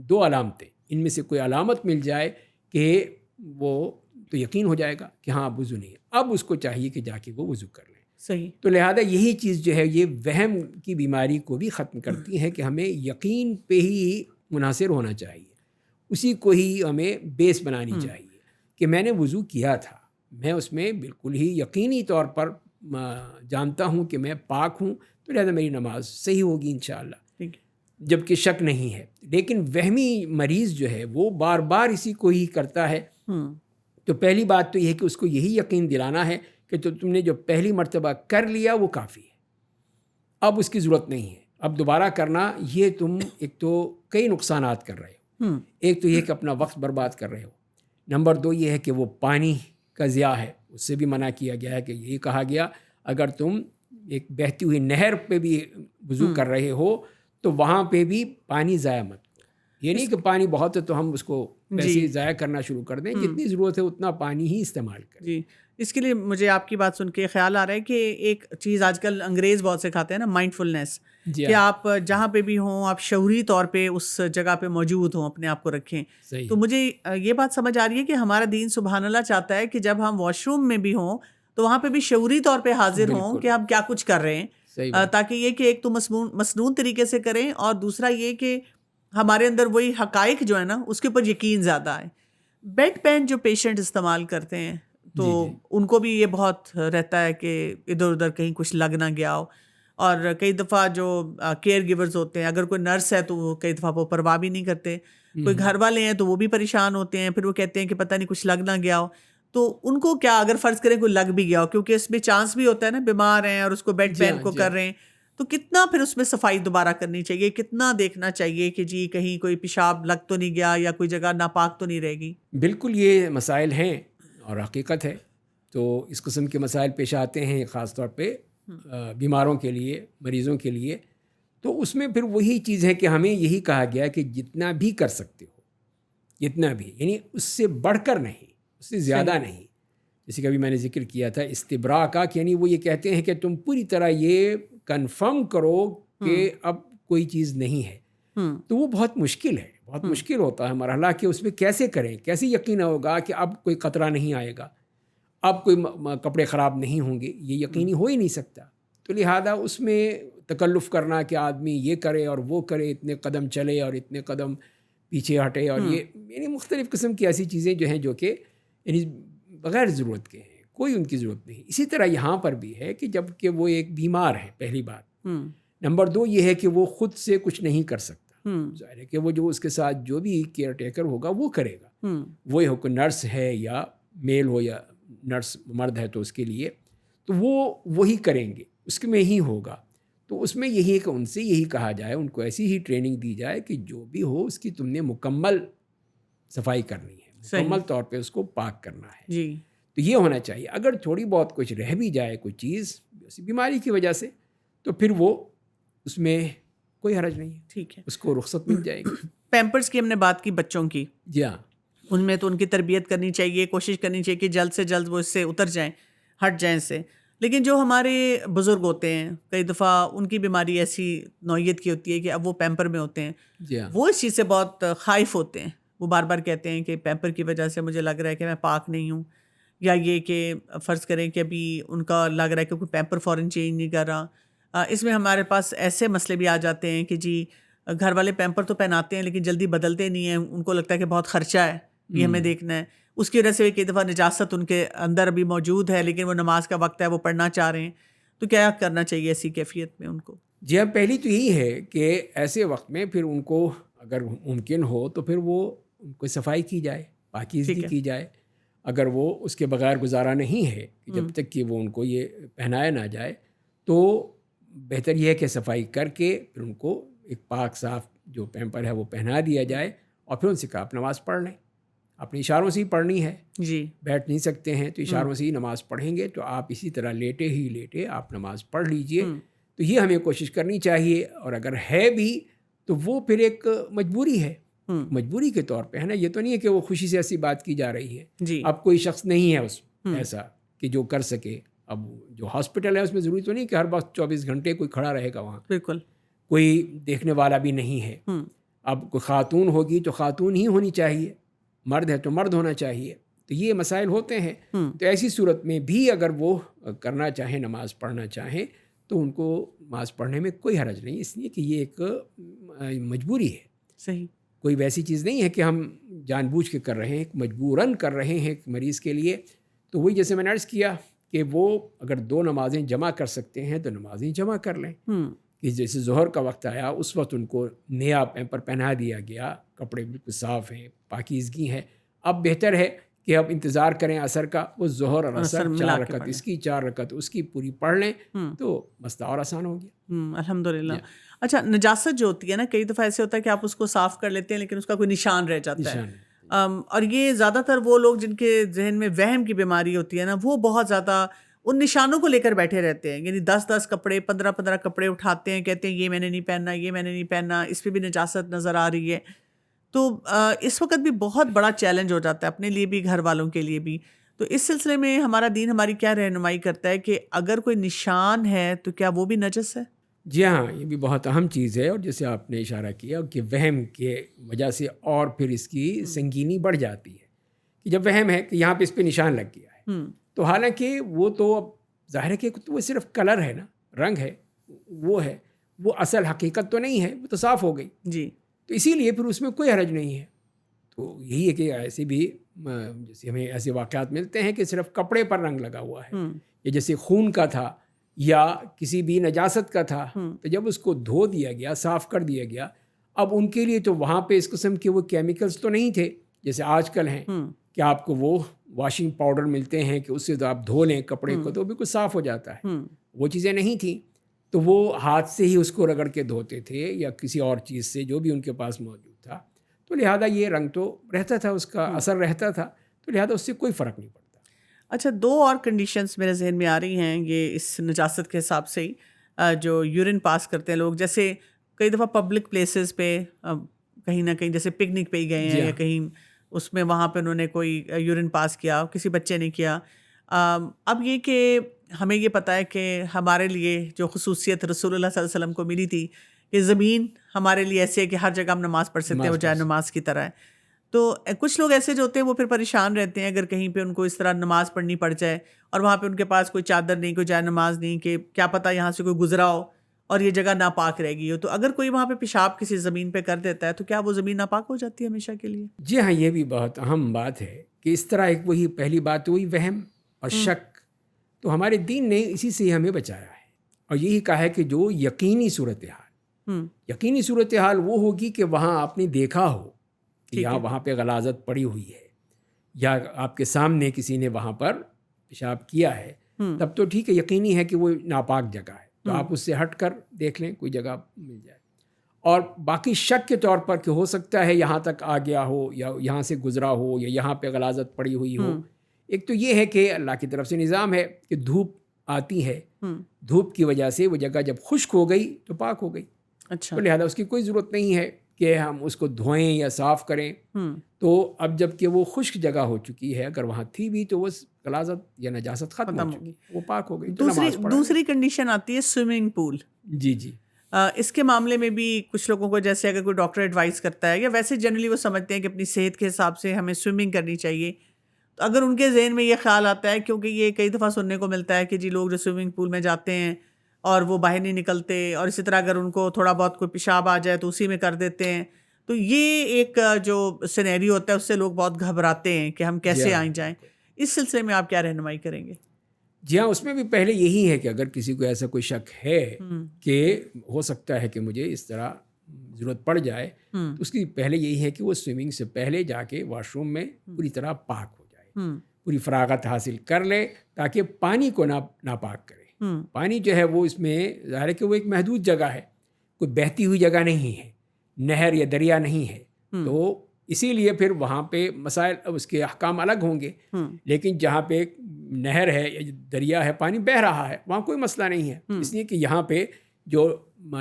Speaker 3: دو علامتیں، ان میں سے کوئی علامت مل جائے کہ وہ تو یقین ہو جائے گا کہ ہاں وضو نہیں ہے. اب اس کو چاہیے کہ جا کے وہ وضو کر لیں.
Speaker 1: صحیح.
Speaker 3: تو لہذا یہی چیز جو ہے یہ وہم کی بیماری کو بھی ختم کرتی ہے کہ ہمیں یقین پہ ہی منحصر ہونا چاہیے، اسی کو ہی ہمیں بیس بنانی چاہیے کہ میں نے وضو کیا تھا، میں اس میں بالکل ہی یقینی طور پر جانتا ہوں کہ میں پاک ہوں، تو لہذا میری نماز صحیح ہوگی انشاءاللہ. جب کہ شک نہیں ہے. لیکن وہمی مریض جو ہے وہ بار بار اسی کو ہی کرتا ہے. تو پہلی بات تو یہ ہے کہ اس کو یہی یقین دلانا ہے کہ تو تم نے جو پہلی مرتبہ کر لیا وہ کافی ہے، اب اس کی ضرورت نہیں ہے اب دوبارہ کرنا. یہ تم ایک تو کئی نقصانات کر رہے ہو. ایک تو یہ کہ اپنا وقت برباد کر رہے ہو. نمبر 2 یہ ہے کہ وہ پانی کا ضیاع ہے، اس سے بھی منع کیا گیا ہے کہ یہی کہا گیا اگر تم ایک بہتی ہوئی نہر پہ بھی وضو کر رہے ہو تو وہاں پہ بھی پانی ضائع مت کرو. یہ نہیں کہ پانی بہت ہے تو ہم اس کو ویسے ضائع کرنا شروع کر دیں. جتنی ضرورت ہے اتنا پانی ہی استعمال کریں.
Speaker 1: جی، اس کے لیے مجھے آپ کی بات سن کے خیال آ رہا ہے کہ ایک چیز آج کل انگریز بہت سکھاتے ہیں نا، مائنڈ فلنس، کہ آپ جہاں پہ بھی ہوں آپ شعوری طور پہ اس جگہ پہ موجود ہوں، اپنے آپ کو رکھیں. تو مجھے یہ بات سمجھ آ رہی ہے کہ ہمارا دین سبحان اللہ چاہتا ہے کہ جب ہم واش روم میں بھی ہوں تو وہاں پہ بھی شعوری طور پہ حاضر ہوں کہ ہم کیا کچھ کر رہے ہیں، تاکہ یہ کہ ایک تو مسنون طریقے سے کریں، اور دوسرا یہ کہ ہمارے اندر وہی حقائق جو ہے نا اس کے اوپر یقین زیادہ ہے. بیڈ پین جو پیشنٹ استعمال کرتے ہیں تو ان کو بھی یہ بہت رہتا ہے کہ ادھر ادھر کہیں کچھ لگ نہ گیا ہو. اور کئی دفعہ جو کیئر گیورز ہوتے ہیں, اگر کوئی نرس ہے تو وہ کئی دفعہ وہ پرواہ بھی نہیں کرتے, کوئی گھر والے ہیں تو وہ بھی پریشان ہوتے ہیں, پھر وہ کہتے ہیں کہ پتہ نہیں کچھ لگ نہ گیا ہو. تو ان کو کیا, اگر فرض کریں کوئی لگ بھی گیا ہو, کیونکہ اس میں چانس بھی ہوتا ہے نا, بیمار ہیں اور اس کو بیڈ پین کو کر رہے ہیں, تو کتنا پھر اس میں صفائی دوبارہ کرنی چاہیے, کتنا دیکھنا چاہیے کہ جی کہیں کوئی پیشاب لگ تو نہیں گیا یا کوئی جگہ ناپاک تو نہیں رہے گی.
Speaker 3: بالکل یہ مسائل ہیں اور حقیقت ہے. تو اس قسم کے مسائل پیش آتے ہیں خاص طور پہ بیماروں کے لیے, مریضوں کے لیے. تو اس میں پھر وہی چیز ہے کہ ہمیں یہی کہا گیا کہ جتنا بھی کر سکتے ہو, جتنا بھی, یعنی اس سے بڑھ کر نہیں, اس سے زیادہ نہیں. جیسے کہ ابھی میں نے ذکر کیا تھا استبراء کا, کہ یعنی وہ یہ کہتے ہیں کہ تم پوری طرح یہ کنفرم کرو کہ اب کوئی چیز نہیں ہے. تو وہ بہت مشکل ہے, بہت مشکل ہوتا ہے مرحلہ کہ اس میں کیسے کریں, کیسے یقین ہوگا کہ اب کوئی قطرہ نہیں آئے گا, اب کوئی کپڑے خراب نہیں ہوں گے, یہ یقینی ہو ہی نہیں سکتا. تو لہذا اس میں تکلف کرنا کہ آدمی یہ کرے اور وہ کرے, اتنے قدم چلے اور اتنے قدم پیچھے ہٹے, اور یہ یعنی مختلف قسم کی ایسی چیزیں جو ہیں جو کہ یعنی بغیر ضرورت کے ہیں, کوئی ان کی ضرورت نہیں. اسی طرح یہاں پر بھی ہے کہ جب کہ وہ ایک بیمار ہے, پہلی بات. نمبر 2 یہ ہے کہ وہ خود سے کچھ نہیں کر سکتا. ظاہر ہے کہ وہ جو اس کے ساتھ جو بھی کیئر ٹیکر ہوگا وہ کرے گا. وہ ہو کہ نرس ہے یا میل ہو یا نرس مرد ہے تو اس کے لیے تو وہ وہی کریں گے, اس میں ہی ہوگا. تو اس میں یہی ہے کہ ان سے یہی کہا جائے, ان کو ایسی ہی ٹریننگ دی جائے کہ جو بھی ہو اس کی تم نے مکمل صفائی کرنی ہے, مکمل طور پہ اس کو پاک کرنا ہے. جی تو یہ ہونا چاہیے. اگر تھوڑی بہت کچھ رہ بھی جائے کوئی چیز اسی بیماری کی وجہ سے, تو پھر وہ اس میں کوئی حرج نہیں ہے, ٹھیک ہے, اس کو رخصت مل جائے گی.
Speaker 1: پیمپرز کی ہم نے بات کی بچوں کی,
Speaker 3: جی ہاں,
Speaker 1: ان میں تو ان کی تربیت کرنی چاہیے, کوشش کرنی چاہیے کہ جلد سے جلد وہ اس سے اتر جائیں, ہٹ جائیں سے. لیکن جو ہمارے بزرگ ہوتے ہیں کئی دفعہ ان کی بیماری ایسی نوعیت کی ہوتی ہے کہ اب وہ پیمپر میں ہوتے ہیں, وہ اس چیز سے بہت خائف ہوتے ہیں. وہ بار بار کہتے ہیں کہ پیمپر کی وجہ سے مجھے لگ رہا ہے کہ میں پاک نہیں ہوں, یا یہ کہ فرض کریں کہ ابھی ان کا لگ رہا ہے کہ کوئی پیمپر فوراً چینج نہیں کر رہا. اس میں ہمارے پاس ایسے مسئلے بھی آ جاتے ہیں کہ جی گھر والے پیمپر تو پہناتے ہیں لیکن جلدی بدلتے نہیں ہیں, ان کو لگتا ہے کہ بہت خرچہ ہے, یہ ہمیں دیکھنا ہے. اس کی وجہ سے کئی دفعہ نجاست ان کے اندر ابھی موجود ہے, لیکن وہ نماز کا وقت ہے, وہ پڑھنا چاہ رہے ہیں. تو کیا کرنا چاہیے ایسی کیفیت میں ان کو؟
Speaker 3: جی ہاں, پہلی تو یہی ہے کہ ایسے وقت میں پھر ان کو اگر ممکن ہو تو پھر وہ ان کو صفائی کی جائے, پاکیزگی کی جائے. اگر وہ اس کے بغیر گزارا نہیں ہے کہ جب تک کہ وہ ان کو یہ پہنایا نہ جائے, تو بہتر یہ ہے کہ صفائی کر کے پھر ان کو ایک پاک صاف جو پیمپر ہے وہ پہنا دیا جائے, اور پھر ان سے کہا آپ نماز پڑھ لیں. اپنی اشاروں سے ہی پڑھنی ہے, جی بیٹھ نہیں سکتے ہیں تو اشاروں سے ہی نماز پڑھیں گے, تو آپ اسی طرح لیٹے ہی لیٹے آپ نماز پڑھ لیجئے. تو یہ ہمیں کوشش کرنی چاہیے. اور اگر ہے بھی تو وہ پھر ایک مجبوری ہے, مجبوری کے طور پہ ہے نا, یہ تو نہیں ہے کہ وہ خوشی سے ایسی بات کی جا رہی ہے. جی اب کوئی شخص نہیں ہے اس ایسا کہ جو کر سکے. اب جو ہاسپٹل ہے اس میں ضروری تو نہیں کہ ہر وقت 24 گھنٹے کوئی کھڑا رہے گا وہاں, بالکل کوئی دیکھنے والا بھی نہیں ہے. اب کوئی خاتون ہوگی تو خاتون ہی ہونی چاہیے, مرد ہے تو مرد ہونا چاہیے. تو یہ مسائل ہوتے ہیں. تو ایسی صورت میں بھی اگر وہ کرنا چاہیں, نماز پڑھنا چاہیں, تو ان کو نماز پڑھنے میں کوئی حرج نہیں, اس لیے کہ یہ ایک مجبوری ہے. صحیح, کوئی ویسی چیز نہیں ہے کہ ہم جان بوجھ کے کر رہے ہیں, مجبوراً کر رہے ہیں ایک مریض کے لیے. تو وہی جیسے میں نے عرض کیا کہ وہ اگر 2 نمازیں جمع کر سکتے ہیں تو نمازیں جمع کر لیں. کہ جیسے ظہر کا وقت آیا اس وقت ان کو نیا پیمپر پہنا دیا گیا, کپڑے بالکل صاف ہیں, پاکیزگی ہے. اب بہتر ہے کہ اب انتظار کریں عصر کا, وہ ظہر اور عصر 4 رکعت اس کی 4 رکعت اس کی پوری پڑھ لیں, تو مسئلہ اور آسان ہو گیا.
Speaker 1: الحمدللہ. اچھا, نجاست جو ہوتی ہے نا, کئی دفعہ ایسے ہوتا ہے کہ آپ اس کو صاف کر لیتے ہیں لیکن اس کا کوئی نشان رہ جاتا ہے. اور یہ زیادہ تر وہ لوگ جن کے ذہن میں وہم کی بیماری ہوتی ہے نا, وہ بہت زیادہ ان نشانوں کو لے کر بیٹھے رہتے ہیں. یعنی 10 کپڑے 15 کپڑے اٹھاتے ہیں, کہتے ہیں یہ میں نے نہیں پہننا, یہ میں نے نہیں پہننا, اس پہ بھی نجاست نظر آ رہی ہے. تو اس وقت بھی بہت بڑا چیلنج ہو جاتا ہے اپنے لیے بھی, گھر والوں کے لیے بھی. تو اس سلسلے میں ہمارا دین ہماری کیا رہنمائی کرتا ہے کہ اگر کوئی نشان ہے تو کیا وہ بھی نجس ہے؟
Speaker 3: جی ہاں, یہ بھی بہت اہم چیز ہے. اور جیسے آپ نے اشارہ کیا کہ وہم کے وجہ سے اور پھر اس کی سنگینی بڑھ جاتی ہے. کہ جب وہم ہے کہ یہاں پہ اس پہ نشان لگ گیا ہے, تو حالانکہ وہ تو اب ظاہر ہے کہ وہ صرف کلر ہے نا, رنگ ہے, وہ ہے, وہ اصل حقیقت تو نہیں ہے, وہ تو صاف ہو گئی. جی, تو اسی لیے پھر اس میں کوئی حرج نہیں ہے. تو یہی ہے کہ ایسے بھی جیسے ہمیں ایسے واقعات ملتے ہیں کہ صرف کپڑے پر رنگ لگا ہوا ہے، یا جیسے خون کا تھا یا کسی بھی نجاست کا تھا، تو جب اس کو دھو دیا گیا، صاف کر دیا گیا، اب ان کے لیے تو وہاں پہ اس قسم کے وہ کیمیکلز تو نہیں تھے جیسے آج کل ہیں کہ آپ کو وہ واشنگ پاؤڈر ملتے ہیں کہ اس سے تو آپ دھو لیں کپڑے کو تو بالکل صاف ہو جاتا ہے، وہ چیزیں نہیں تھیں، تو وہ ہاتھ سے ہی اس کو رگڑ کے دھوتے تھے یا کسی اور چیز سے جو بھی ان کے پاس موجود تھا، تو لہٰذا یہ رنگ تو رہتا تھا، اس کا اثر رہتا تھا، تو لہٰذا اس سے کوئی فرق نہیں پڑتا۔
Speaker 1: اچھا، 2 اور کنڈیشنز میرے ذہن میں آ رہی ہیں یہ اس نجاست کے حساب سے ہی، جو یورین پاس کرتے ہیں لوگ، جیسے کئی دفعہ پبلک پلیسز پہ کہیں نہ کہیں جیسے پکنک پہ ہی گئے ہیں یا کہیں اس میں وہاں پہ انہوں نے کوئی یورین پاس کیا، کسی بچے نے کیا، اب یہ کہ ہمیں یہ پتہ ہے کہ ہمارے لیے جو خصوصیت رسول اللہ صلی اللہ علیہ وسلم کو ملی تھی کہ زمین ہمارے لیے ایسے ہے کہ ہر جگہ ہم نماز پڑھ سکتے ہیں، وہ جائے نماز کی طرح ہے، تو کچھ لوگ ایسے جو ہوتے ہیں وہ پھر پریشان رہتے ہیں اگر کہیں پہ ان کو اس طرح نماز پڑھنی پڑ جائے اور وہاں پہ ان کے پاس کوئی چادر نہیں، کوئی جائے نماز نہیں، کہ کیا پتہ یہاں سے کوئی گزرا ہو اور یہ جگہ ناپاک رہ گئی ہو، تو اگر کوئی وہاں پہ پیشاب کسی زمین پہ کر دیتا ہے تو کیا وہ زمین ناپاک ہو جاتی ہے ہمیشہ کے لیے؟
Speaker 3: جی ہاں، یہ بھی بہت اہم بات ہے کہ اس طرح ایک وہی پہلی بات وہی وہم اور شک، تو ہمارے دین نے اسی سے ہمیں بچایا ہے اور یہی کہا ہے کہ جو یقینی صورتحال وہ ہوگی کہ وہاں آپ نے دیکھا ہو کہ وہاں پہ غلاظت پڑی ہوئی ہے یا آپ کے سامنے کسی نے وہاں پر پیشاب کیا ہے، تب تو ٹھیک ہے، یقینی ہے کہ وہ ناپاک جگہ ہے، تو آپ اس سے ہٹ کر دیکھ لیں کوئی جگہ مل جائے، اور باقی شک کے طور پر کہ ہو سکتا ہے یہاں تک آ گیا ہو یا یہاں سے گزرا ہو یا یہاں پہ غلاظت پڑی ہوئی ہو۔ ایک تو یہ ہے کہ اللہ کی طرف سے نظام ہے کہ دھوپ آتی ہے، دھوپ کی وجہ سے وہ جگہ جب خشک ہو گئی تو پاک ہو گئی،
Speaker 1: اچھا،
Speaker 3: تو لہذا اس کی کوئی ضرورت نہیں ہے کہ ہم اس کو دھوئیں یا صاف کریں، تو اب جب کہ وہ خشک جگہ ہو چکی ہے، اگر وہاں تھی بھی تو وہ غلاظت یا نجاست ختم ہو چکی، وہ پاک ہو گئی۔
Speaker 1: دوسری کنڈیشن آتی ہے سوئمنگ پول۔
Speaker 3: جی
Speaker 1: اس کے معاملے میں بھی کچھ لوگوں کو جیسے اگر کوئی ڈاکٹر ایڈوائز کرتا ہے یا ویسے جنرلی وہ سمجھتے ہیں کہ اپنی صحت کے حساب سے ہمیں سوئمنگ کرنی چاہیے، تو اگر ان کے ذہن میں یہ خیال آتا ہے، کیونکہ یہ کئی دفعہ سننے کو ملتا ہے کہ جی لوگ جو سوئمنگ پول میں جاتے ہیں اور وہ باہر نہیں نکلتے، اور اسی طرح اگر ان کو تھوڑا بہت کوئی پیشاب آ جائے تو اسی میں کر دیتے ہیں، تو یہ ایک جو سینیریو ہوتا ہے اس سے لوگ بہت گھبراتے ہیں کہ ہم کیسے آئیں جائیں، اس سلسلے میں آپ کیا رہنمائی کریں گے؟
Speaker 3: جی ہاں، اس میں بھی پہلے یہی ہے کہ اگر کسی کو ایسا کوئی شک ہے کہ ہو سکتا ہے کہ مجھے اس طرح ضرورت پڑ جائے، تو اس کی پہلے یہی ہے کہ وہ سوئمنگ سے پہلے جا کے واش روم میں پوری طرح پاک ہو جائے، پوری فراغت حاصل کر لے تاکہ پانی کو ناپاک کرے۔ پانی جو ہے وہ اس میں ظاہر ہے کہ وہ ایک محدود جگہ ہے، کوئی بہتی ہوئی جگہ نہیں ہے، نہر یا دریا نہیں ہے، تو اسی لیے پھر وہاں پہ مسائل اس کے احکام الگ ہوں گے، لیکن جہاں پہ نہر ہے یا دریا ہے، پانی بہہ رہا ہے، وہاں کوئی مسئلہ نہیں ہے، اس لیے کہ یہاں پہ جو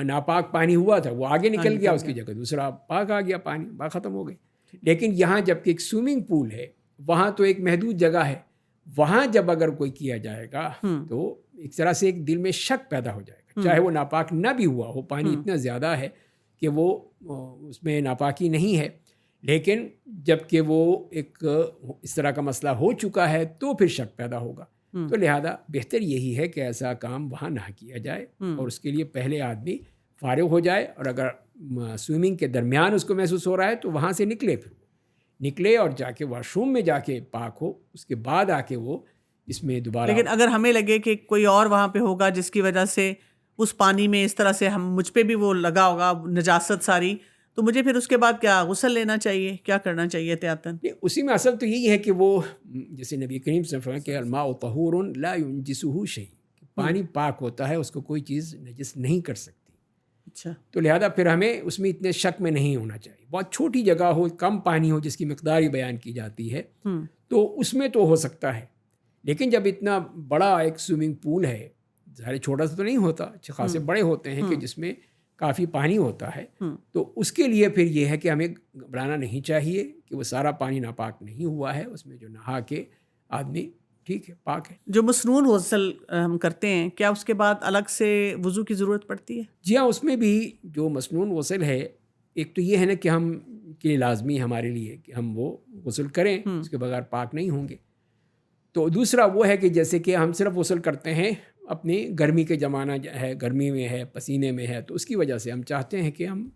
Speaker 3: ناپاک پانی ہوا تھا وہ آگے نکل گیا، اس کی جگہ دوسرا پاک آ گیا، پانی بات ختم ہو گئی۔ لیکن یہاں جب کہ ایک سوئمنگ پول ہے، وہاں تو ایک محدود جگہ ہے، وہاں جب اگر کوئی کیا جائے گا تو ایک طرح سے ایک دل میں شک پیدا ہو جائے گا، چاہے وہ ناپاک نہ بھی ہوا ہو، پانی اتنا زیادہ ہے کہ وہ اس میں ناپاکی نہیں ہے، لیکن جب کہ وہ ایک اس طرح کا مسئلہ ہو چکا ہے تو پھر شک پیدا ہوگا، تو لہذا بہتر یہی ہے کہ ایسا کام وہاں نہ کیا جائے، اور اس کے لیے پہلے آدمی فارغ ہو جائے، اور اگر سوئمنگ کے درمیان اس کو محسوس ہو رہا ہے تو وہاں سے نکلے اور جا کے واش روم میں جا کے پاک ہو، اس کے بعد آ کے وہ اس میں دوبارہ۔
Speaker 1: لیکن اگر ہمیں لگے کہ کوئی اور وہاں پہ ہوگا جس کی وجہ سے اس پانی میں اس طرح سے مجھ پہ بھی وہ لگا ہوگا نجاست ساری، تو مجھے پھر اس کے بعد کیا غسل لینا چاہیے، کیا کرنا چاہیے احتیاطاً؟
Speaker 3: اسی میں اصل تو یہی ہے کہ وہ جیسے نبی کریم صلی اللہ علیہ وسلم کہ الماء طہور لا ينجسہ شیء، پانی پاک ہوتا ہے، اس کو کوئی چیز نجس نہیں کر سکتی۔
Speaker 1: اچھا،
Speaker 3: تو لہذا پھر ہمیں اس میں اتنے شک میں نہیں ہونا چاہیے، بہت چھوٹی جگہ ہو، کم پانی ہو، جس کی مقدار ہی بیان کی جاتی ہے، تو اس میں تو ہو سکتا ہے، لیکن جب اتنا بڑا ایک سوئمنگ پول ہے، ظاہر چھوٹا سا تو نہیں ہوتا، اچھے خاصے بڑے ہوتے ہیں کہ جس میں کافی پانی ہوتا ہے، تو اس کے لیے پھر یہ ہے کہ ہمیں گھبرانا نہیں چاہیے کہ وہ سارا پانی ناپاک نہیں ہوا ہے، اس میں جو نہا کے آدمی ٹھیک ہے، پاک ہے۔
Speaker 1: جو مسنون غسل ہم کرتے ہیں، کیا اس کے بعد الگ سے وضو کی ضرورت پڑتی ہے؟
Speaker 3: جی ہاں، اس میں بھی جو مسنون غسل ہے، ایک تو یہ ہے نا کہ ہم کے لیے ہمارے لیے کہ ہم وہ غسل کریں، اس کے بغیر پاک نہیں ہوں گے، تو دوسرا وہ ہے کہ جیسے کہ ہم صرف غسل کرتے ہیں اپنی گرمی کے زمانہ ہے، گرمی میں ہے، پسینے میں ہے، تو اس کی وجہ سے ہم چاہتے ہیں کہ ہم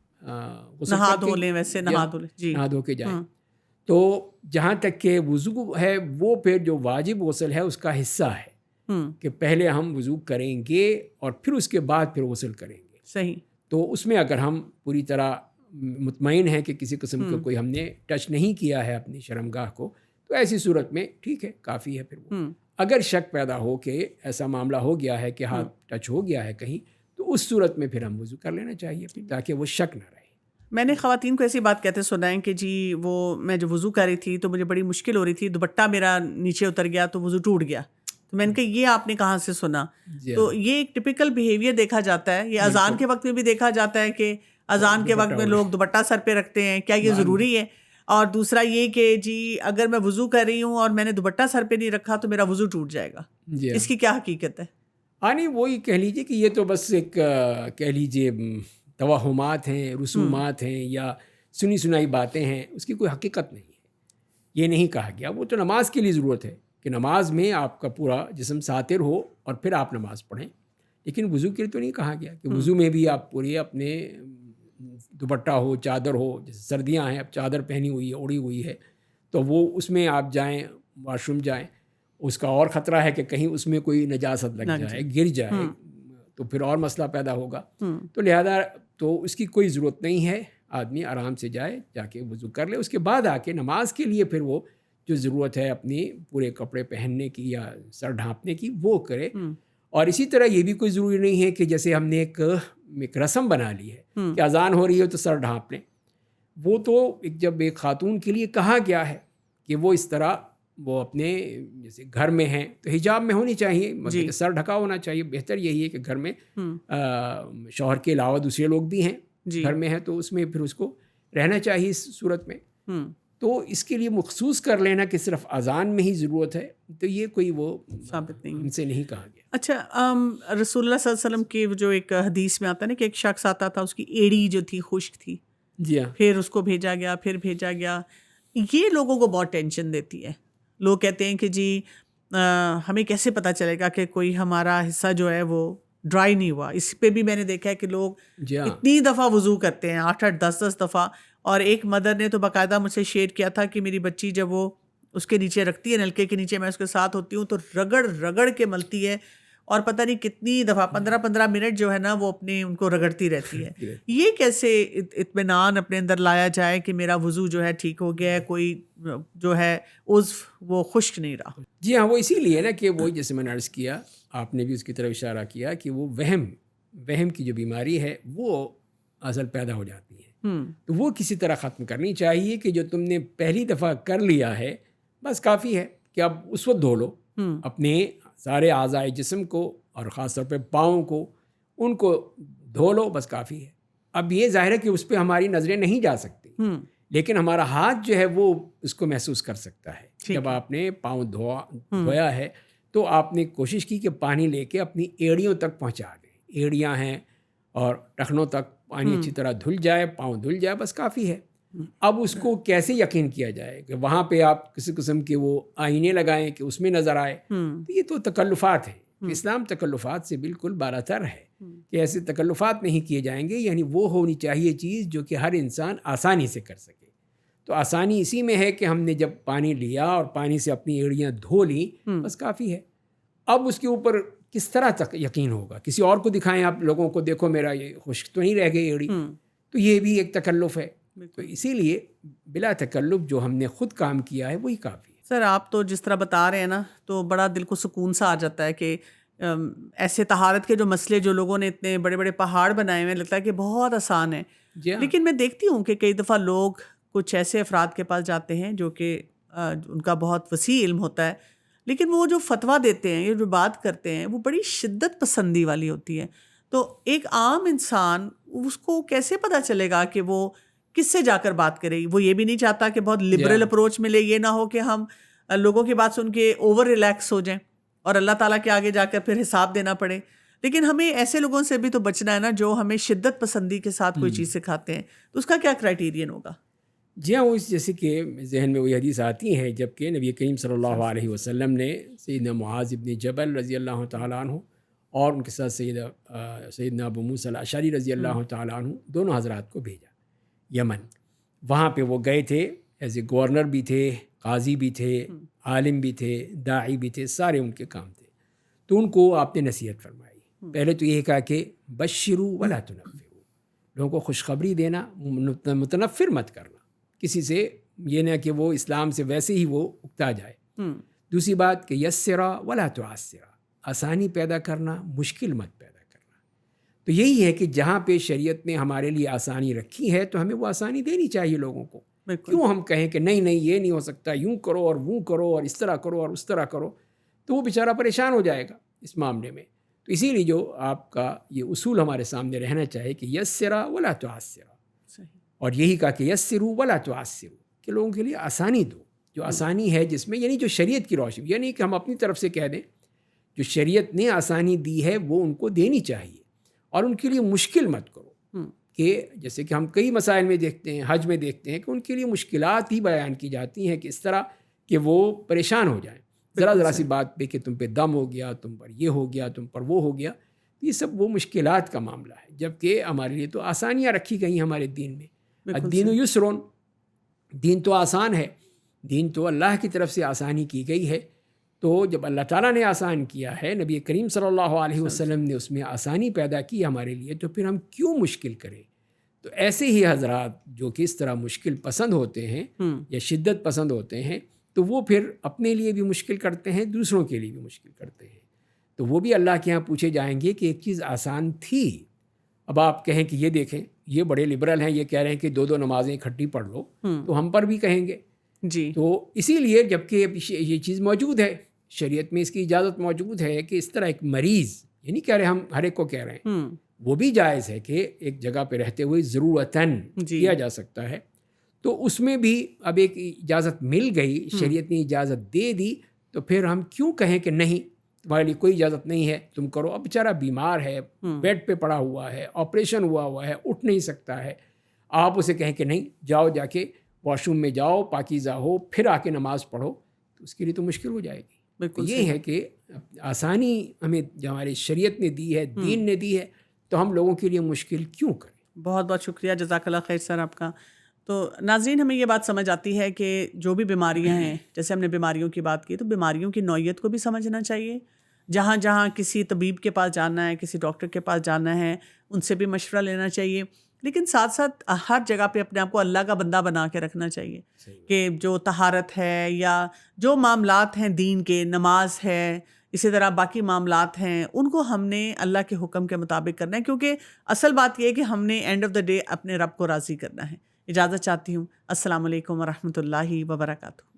Speaker 3: غسل
Speaker 1: نہا دھو لیں، ویسے نہا دھو لیں، جی
Speaker 3: نہا دھو کے جائیں، تو جہاں تک کہ وضو ہے وہ پھر جو واجب غسل ہے اس کا حصہ ہے کہ پہلے ہم وضو کریں گے اور پھر اس کے بعد پھر غسل کریں گے.
Speaker 1: صحیح.
Speaker 3: تو اس میں اگر ہم پوری طرح مطمئن ہیں کہ کسی قسم کا کوئی ہم نے ٹچ نہیں کیا ہے اپنی شرمگاہ کو, تو ایسی صورت میں ٹھیک ہے, کافی ہے. پھر وہ اگر شک پیدا ہو کہ ایسا معاملہ ہو گیا ہے کہ ہاتھ ٹچ ہو گیا ہے کہیں, تو اس صورت میں پھر ہم وضو کر لینا چاہیے تاکہ وہ شک نہ رہے.
Speaker 1: میں نے خواتین کو ایسی بات کہتے سنا ہے کہ جی وہ میں جو وضو کر رہی تھی تو مجھے بڑی مشکل ہو رہی تھی, دوپٹہ میرا نیچے اتر گیا تو وضو ٹوٹ گیا. تو میں نے کہا یہ آپ نے کہاں سے سنا؟ تو یہ ایک ٹپیکل بیہیویئر دیکھا جاتا ہے, یہ اذان کے وقت میں بھی دیکھا جاتا ہے کہ اذان کے وقت میں لوگ دوپٹہ سر پہ رکھتے ہیں, کیا یہ ضروری ہے؟ اور دوسرا یہ کہ جی اگر میں وضو کر رہی ہوں اور میں نے دوپٹہ سر پہ نہیں رکھا تو میرا وضو ٹوٹ جائے گا. اس کی کیا حقیقت ہے؟
Speaker 3: نہیں, وہی کہہ لیجیے کہ یہ تو بس ایک کہہ لیجیے توہمات ہیں, رسومات ہیں یا سنی سنائی باتیں ہیں, اس کی کوئی حقیقت نہیں ہے. یہ نہیں کہا گیا. وہ تو نماز کے لیے ضرورت ہے کہ نماز میں آپ کا پورا جسم ساتر ہو اور پھر آپ نماز پڑھیں, لیکن وضو کے لیے تو نہیں کہا گیا کہ وضو میں بھی آپ پورے اپنے دوپٹہ ہو, چادر ہو, جیسے سردیاں ہیں اب چادر پہنی ہوئی ہے, اوڑھی ہوئی ہے, تو وہ اس میں آپ جائیں, واش روم جائیں, اس کا اور خطرہ ہے کہ کہیں اس میں کوئی نجاست لگ جائے, گر جائے, تو پھر اور مسئلہ پیدا ہوگا. تو لہذا تو اس کی کوئی ضرورت نہیں ہے, آدمی آرام سے جائے, جا کے وضو کر لے, اس کے بعد آ کے نماز کے لیے پھر وہ جو ضرورت ہے اپنی پورے کپڑے پہننے کی یا سر ڈھانپنے کی وہ کرے. اور اسی طرح یہ بھی کوئی ضروری نہیں ہے کہ جیسے ہم نے ایک رسم بنا لی ہے کہ اذان ہو رہی ہے تو سر ڈھانپ لیں. وہ تو جب ایک خاتون کے لیے کہا گیا ہے کہ وہ اس طرح وہ اپنے جیسے گھر میں ہیں تو حجاب میں ہونی چاہیے, مطلب کہ سر ڈھکا ہونا چاہیے. بہتر یہی ہے کہ گھر میں شوہر کے علاوہ دوسرے لوگ بھی ہیں گھر میں ہیں تو اس میں پھر اس کو رہنا چاہیے اس صورت میں. تو اس کے لیے مخصوص کر لینا کہ صرف اذان میں ہی ضرورت ہے, تو یہ کوئی وہ
Speaker 1: ثابت نہیں,
Speaker 3: ان سے نہیں کہا گیا.
Speaker 1: اچھا, رسول اللہ صلی اللہ علیہ وسلم کی جو ایک حدیث میں آتا ہے نا کہ ایک شخص آتا تھا, اس کی ایڑی جو تھی خشک تھی,
Speaker 3: جی ہاں,
Speaker 1: پھر اس کو بھیجا گیا, پھر بھیجا گیا. یہ لوگوں کو بہت ٹینشن دیتی ہے. لوگ کہتے ہیں کہ جی ہمیں کیسے پتہ چلے گا کہ کوئی ہمارا حصہ جو ہے وہ ڈرائی نہیں ہوا. اس پہ بھی میں نے دیکھا ہے کہ لوگ اتنی دفعہ وضو کرتے ہیں, 8-8 10-10 دفعہ. اور ایک مدر نے تو باقاعدہ مجھ سے شیئر کیا تھا کہ میری بچی جب وہ اس کے نیچے رکھتی ہے, نلکے کے نیچے, میں اس کے ساتھ ہوتی ہوں تو رگڑ رگڑ کے ملتی ہے, اور پتہ نہیں کتنی دفعہ 15-15 منٹ جو ہے نا وہ اپنے ان کو رگڑتی رہتی ہے. یہ کیسے اطمینان اپنے اندر لایا جائے کہ میرا وضو جو ہے ٹھیک ہو گیا ہے, کوئی جو ہے عضو وہ خشک نہیں رہا؟
Speaker 3: جی ہاں, وہ اسی لیے نا کہ وہی جیسے میں نے عرض کیا, آپ نے بھی اس کی طرف اشارہ کیا کہ وہ وہم کی جو بیماری ہے وہ اصل پیدا ہو جاتی ہے. تو وہ کسی طرح ختم کرنی چاہیے کہ جو تم نے پہلی دفعہ کر لیا ہے بس کافی ہے کہ اب اس وقت دھو لو اپنے سارے اعضائے جسم کو, اور خاص طور پہ پاؤں کو, ان کو دھو لو, بس کافی ہے. اب یہ ظاہر ہے کہ اس پہ ہماری نظریں نہیں جا سکتی, لیکن ہمارا ہاتھ جو ہے وہ اس کو محسوس کر سکتا ہے. جب آپ نے پاؤں دھویا ہے تو آپ نے کوشش کی کہ پانی لے کے اپنی ایڑیوں تک پہنچا دیں. ایڑیاں ہیں اور ٹخنوں تک پانی اچھی طرح دھل جائے, پاؤں دھل جائے, بس کافی ہے. اب اس کو کیسے یقین کیا جائے کہ وہاں پہ آپ کسی قسم کے وہ آئینے لگائیں کہ اس میں نظر آئے, تو یہ تو تکلفات ہیں. اسلام تکلفات سے بالکل بالاتر ہے کہ ایسے تکلفات نہیں کیے جائیں گے. یعنی وہ ہونی چاہیے چیز جو کہ ہر انسان آسانی سے کر سکے. تو آسانی اسی میں ہے کہ ہم نے جب پانی لیا اور پانی سے اپنی ایڑیاں دھو لیں, بس کافی ہے. اب اس کے اوپر کس طرح تک یقین ہوگا؟ کسی اور کو دکھائیں آپ لوگوں کو, دیکھو میرا یہ خشک تو نہیں رہ گئی ایڑی, تو یہ بھی ایک تکلف ہے. تو اسی لیے بلا تکلف جو ہم نے خود کام کیا ہے وہی کافی ہے.
Speaker 1: سر آپ تو جس طرح بتا رہے ہیں نا تو بڑا دل کو سکون سا آ جاتا ہے کہ ایسے طہارت کے جو مسئلے جو لوگوں نے اتنے بڑے بڑے پہاڑ بنائے ہوئے, لگتا ہے کہ بہت آسان ہے. لیکن میں دیکھتی ہوں کہ کئی دفعہ لوگ کچھ ایسے افراد کے پاس جاتے ہیں جو کہ ان کا بہت وسیع علم ہوتا ہے, لیکن وہ جو فتویٰ دیتے ہیں, یہ جو بات کرتے ہیں, وہ بڑی شدت پسندی والی ہوتی ہے. تو ایک عام انسان اس کو کیسے پتہ چلے گا کہ وہ کس سے جا کر بات کرے؟ وہ یہ بھی نہیں چاہتا کہ بہت لبرل اپروچ ملے, یہ نہ ہو کہ ہم لوگوں کی بات سن کے اوور ریلیکس ہو جائیں اور اللہ تعالیٰ کے آگے جا کر پھر حساب دینا پڑے. لیکن ہمیں ایسے لوگوں سے بھی تو بچنا ہے نا جو ہمیں شدت پسندی کے ساتھ کوئی چیز سکھاتے ہیں. تو اس کا کیا کرائیٹیرین ہوگا؟
Speaker 3: جی ہاں, وہ جیسے کہ ذہن میں وہی حدیث آتی ہے جب کہ نبی کریم صلی اللہ علیہ وسلم نے سیدنا معاذ ابن جبل رضی اللہ تعالیٰ عنہ اور ان کے ساتھ سیدنا ابو موسیٰ الاشعری رضی اللہ تعالیٰ عنہ دونوں حضرات کو بھیجا یمن. وہاں پہ وہ گئے تھے ایز اے گورنر بھی تھے، قاضی بھی تھے، عالم بھی تھے، داعی بھی تھے، سارے ان کے کام تھے. تو ان کو آپ نے نصیحت فرمائی. پہلے تو یہ کہا کہ بشروا ولا تنفروا، لوگوں کو خوشخبری دینا، متنفر مت کرنا کسی سے، یہ نہ کہ وہ اسلام سے ویسے ہی وہ اکتا جائے. دوسری بات کہ یسرا ولا تعسرا، آسانی پیدا کرنا، مشکل مت پیدا کرنا. تو یہی ہے کہ جہاں پہ شریعت نے ہمارے لیے آسانی رکھی ہے تو ہمیں وہ آسانی دینی چاہیے لوگوں کو. کیوں ہم کہیں کہ نہیں نہیں یہ نہیں ہو سکتا، یوں کرو اور وہ کرو اور اس طرح کرو اور اس طرح کرو، تو وہ بیچارہ پریشان ہو جائے گا اس معاملے میں. تو اسی لیے جو آپ کا یہ اصول ہمارے سامنے رہنا چاہیے کہ یسرا ولا تعسرا، اور یہی کہا کہ یسروا ولا تعسروا، کہ لوگوں کے لیے آسانی دو. جو آسانی ہے جس میں، یعنی جو شریعت کی روشنی، یعنی کہ ہم اپنی طرف سے کہہ دیں جو شریعت نے آسانی دی ہے وہ ان کو دینی چاہیے، اور ان کے لیے مشکل مت کرو. کہ جیسے کہ ہم کئی مسائل میں دیکھتے ہیں، حج میں دیکھتے ہیں کہ ان کے لیے مشکلات ہی بیان کی جاتی ہیں کہ اس طرح کہ وہ پریشان ہو جائیں ذرا سی بات پہ، کہ تم پہ دم ہو گیا، تم پر یہ ہو گیا، تم پر وہ ہو گیا. یہ سب وہ مشکلات کا معاملہ ہے، جبکہ ہمارے لیے تو آسانیاں رکھی گئی ہیں ہمارے دین میں. الدین یسرون، دین تو آسان ہے، دین تو اللہ کی طرف سے آسانی کی گئی ہے. تو جب اللہ تعالیٰ نے آسان کیا ہے، نبی کریم صلی اللہ علیہ وسلم نے اس میں آسانی پیدا کی ہمارے لیے، تو پھر ہم کیوں مشکل کریں؟ تو ایسے ہی حضرات جو کہ اس طرح مشکل پسند ہوتے ہیں یا شدت پسند ہوتے ہیں، تو وہ پھر اپنے لیے بھی مشکل کرتے ہیں، دوسروں کے لیے بھی مشکل کرتے ہیں. تو وہ بھی اللہ کے ہاں پوچھے جائیں گے کہ ایک چیز آسان تھی. اب آپ کہیں کہ یہ دیکھیں یہ بڑے لبرل ہیں، یہ کہہ رہے ہیں کہ 2 نمازیں اکٹھی پڑھ لو، تو ہم پر بھی کہیں گے. جی تو اسی لیے جبکہ یہ چیز موجود ہے شریعت میں، اس کی اجازت موجود ہے کہ اس طرح ایک مریض، یہ نہیں کہہ رہے ہم ہر ایک کو کہہ رہے ہیں، وہ بھی جائز ہے کہ ایک جگہ پہ رہتے ہوئے ضرورتاً کیا جا سکتا ہے. تو اس میں بھی اب ایک اجازت مل گئی، شریعت نے اجازت دے دی، تو پھر ہم کیوں کہیں کہ نہیں تمہارے لیے کوئی اجازت نہیں ہے، تم کرو. اب بیچارہ بیمار ہے، بیڈ پہ پڑا ہوا ہے، آپریشن ہوا ہے، اٹھ نہیں سکتا ہے، آپ اسے کہیں کہ نہیں جاؤ، جا کے واش روم میں جاؤ، پاکیزہ ہو، پھر آ کے نماز پڑھو، تو اس کے لیے تو مشکل ہو جائے گی. بالکل یہ ہے کہ آسانی ہمیں جو ہماری شریعت نے دی ہے، دین نے دی ہے، تو ہم لوگوں کے لیے مشکل کیوں کریں.
Speaker 1: بہت بہت شکریہ، جزاک اللہ خیر سر آپ کا. تو ناظرین ہمیں یہ بات سمجھ آتی ہے کہ جو بھی بیماریاں ہیں، جیسے ہم نے بیماریوں کی بات کی، تو بیماریوں کی نوعیت کو بھی سمجھنا چاہیے. جہاں جہاں کسی طبیب کے پاس جانا ہے، کسی ڈاکٹر کے پاس جانا ہے، ان سے بھی مشورہ لینا چاہیے. لیکن ساتھ ساتھ ہر جگہ پہ اپنے آپ کو اللہ کا بندہ بنا کے رکھنا چاہیے کہ جو طہارت ہے یا جو معاملات ہیں دین کے، نماز ہے، اسی طرح باقی معاملات ہیں، ان کو ہم نے اللہ کے حکم کے مطابق کرنا ہے، کیونکہ اصل بات یہ ہے کہ ہم نے اینڈ آف دا ڈے اپنے رب کو راضی کرنا ہے. اجازت چاہتی ہوں. السلام علیکم ورحمۃ اللہ وبرکاتہ.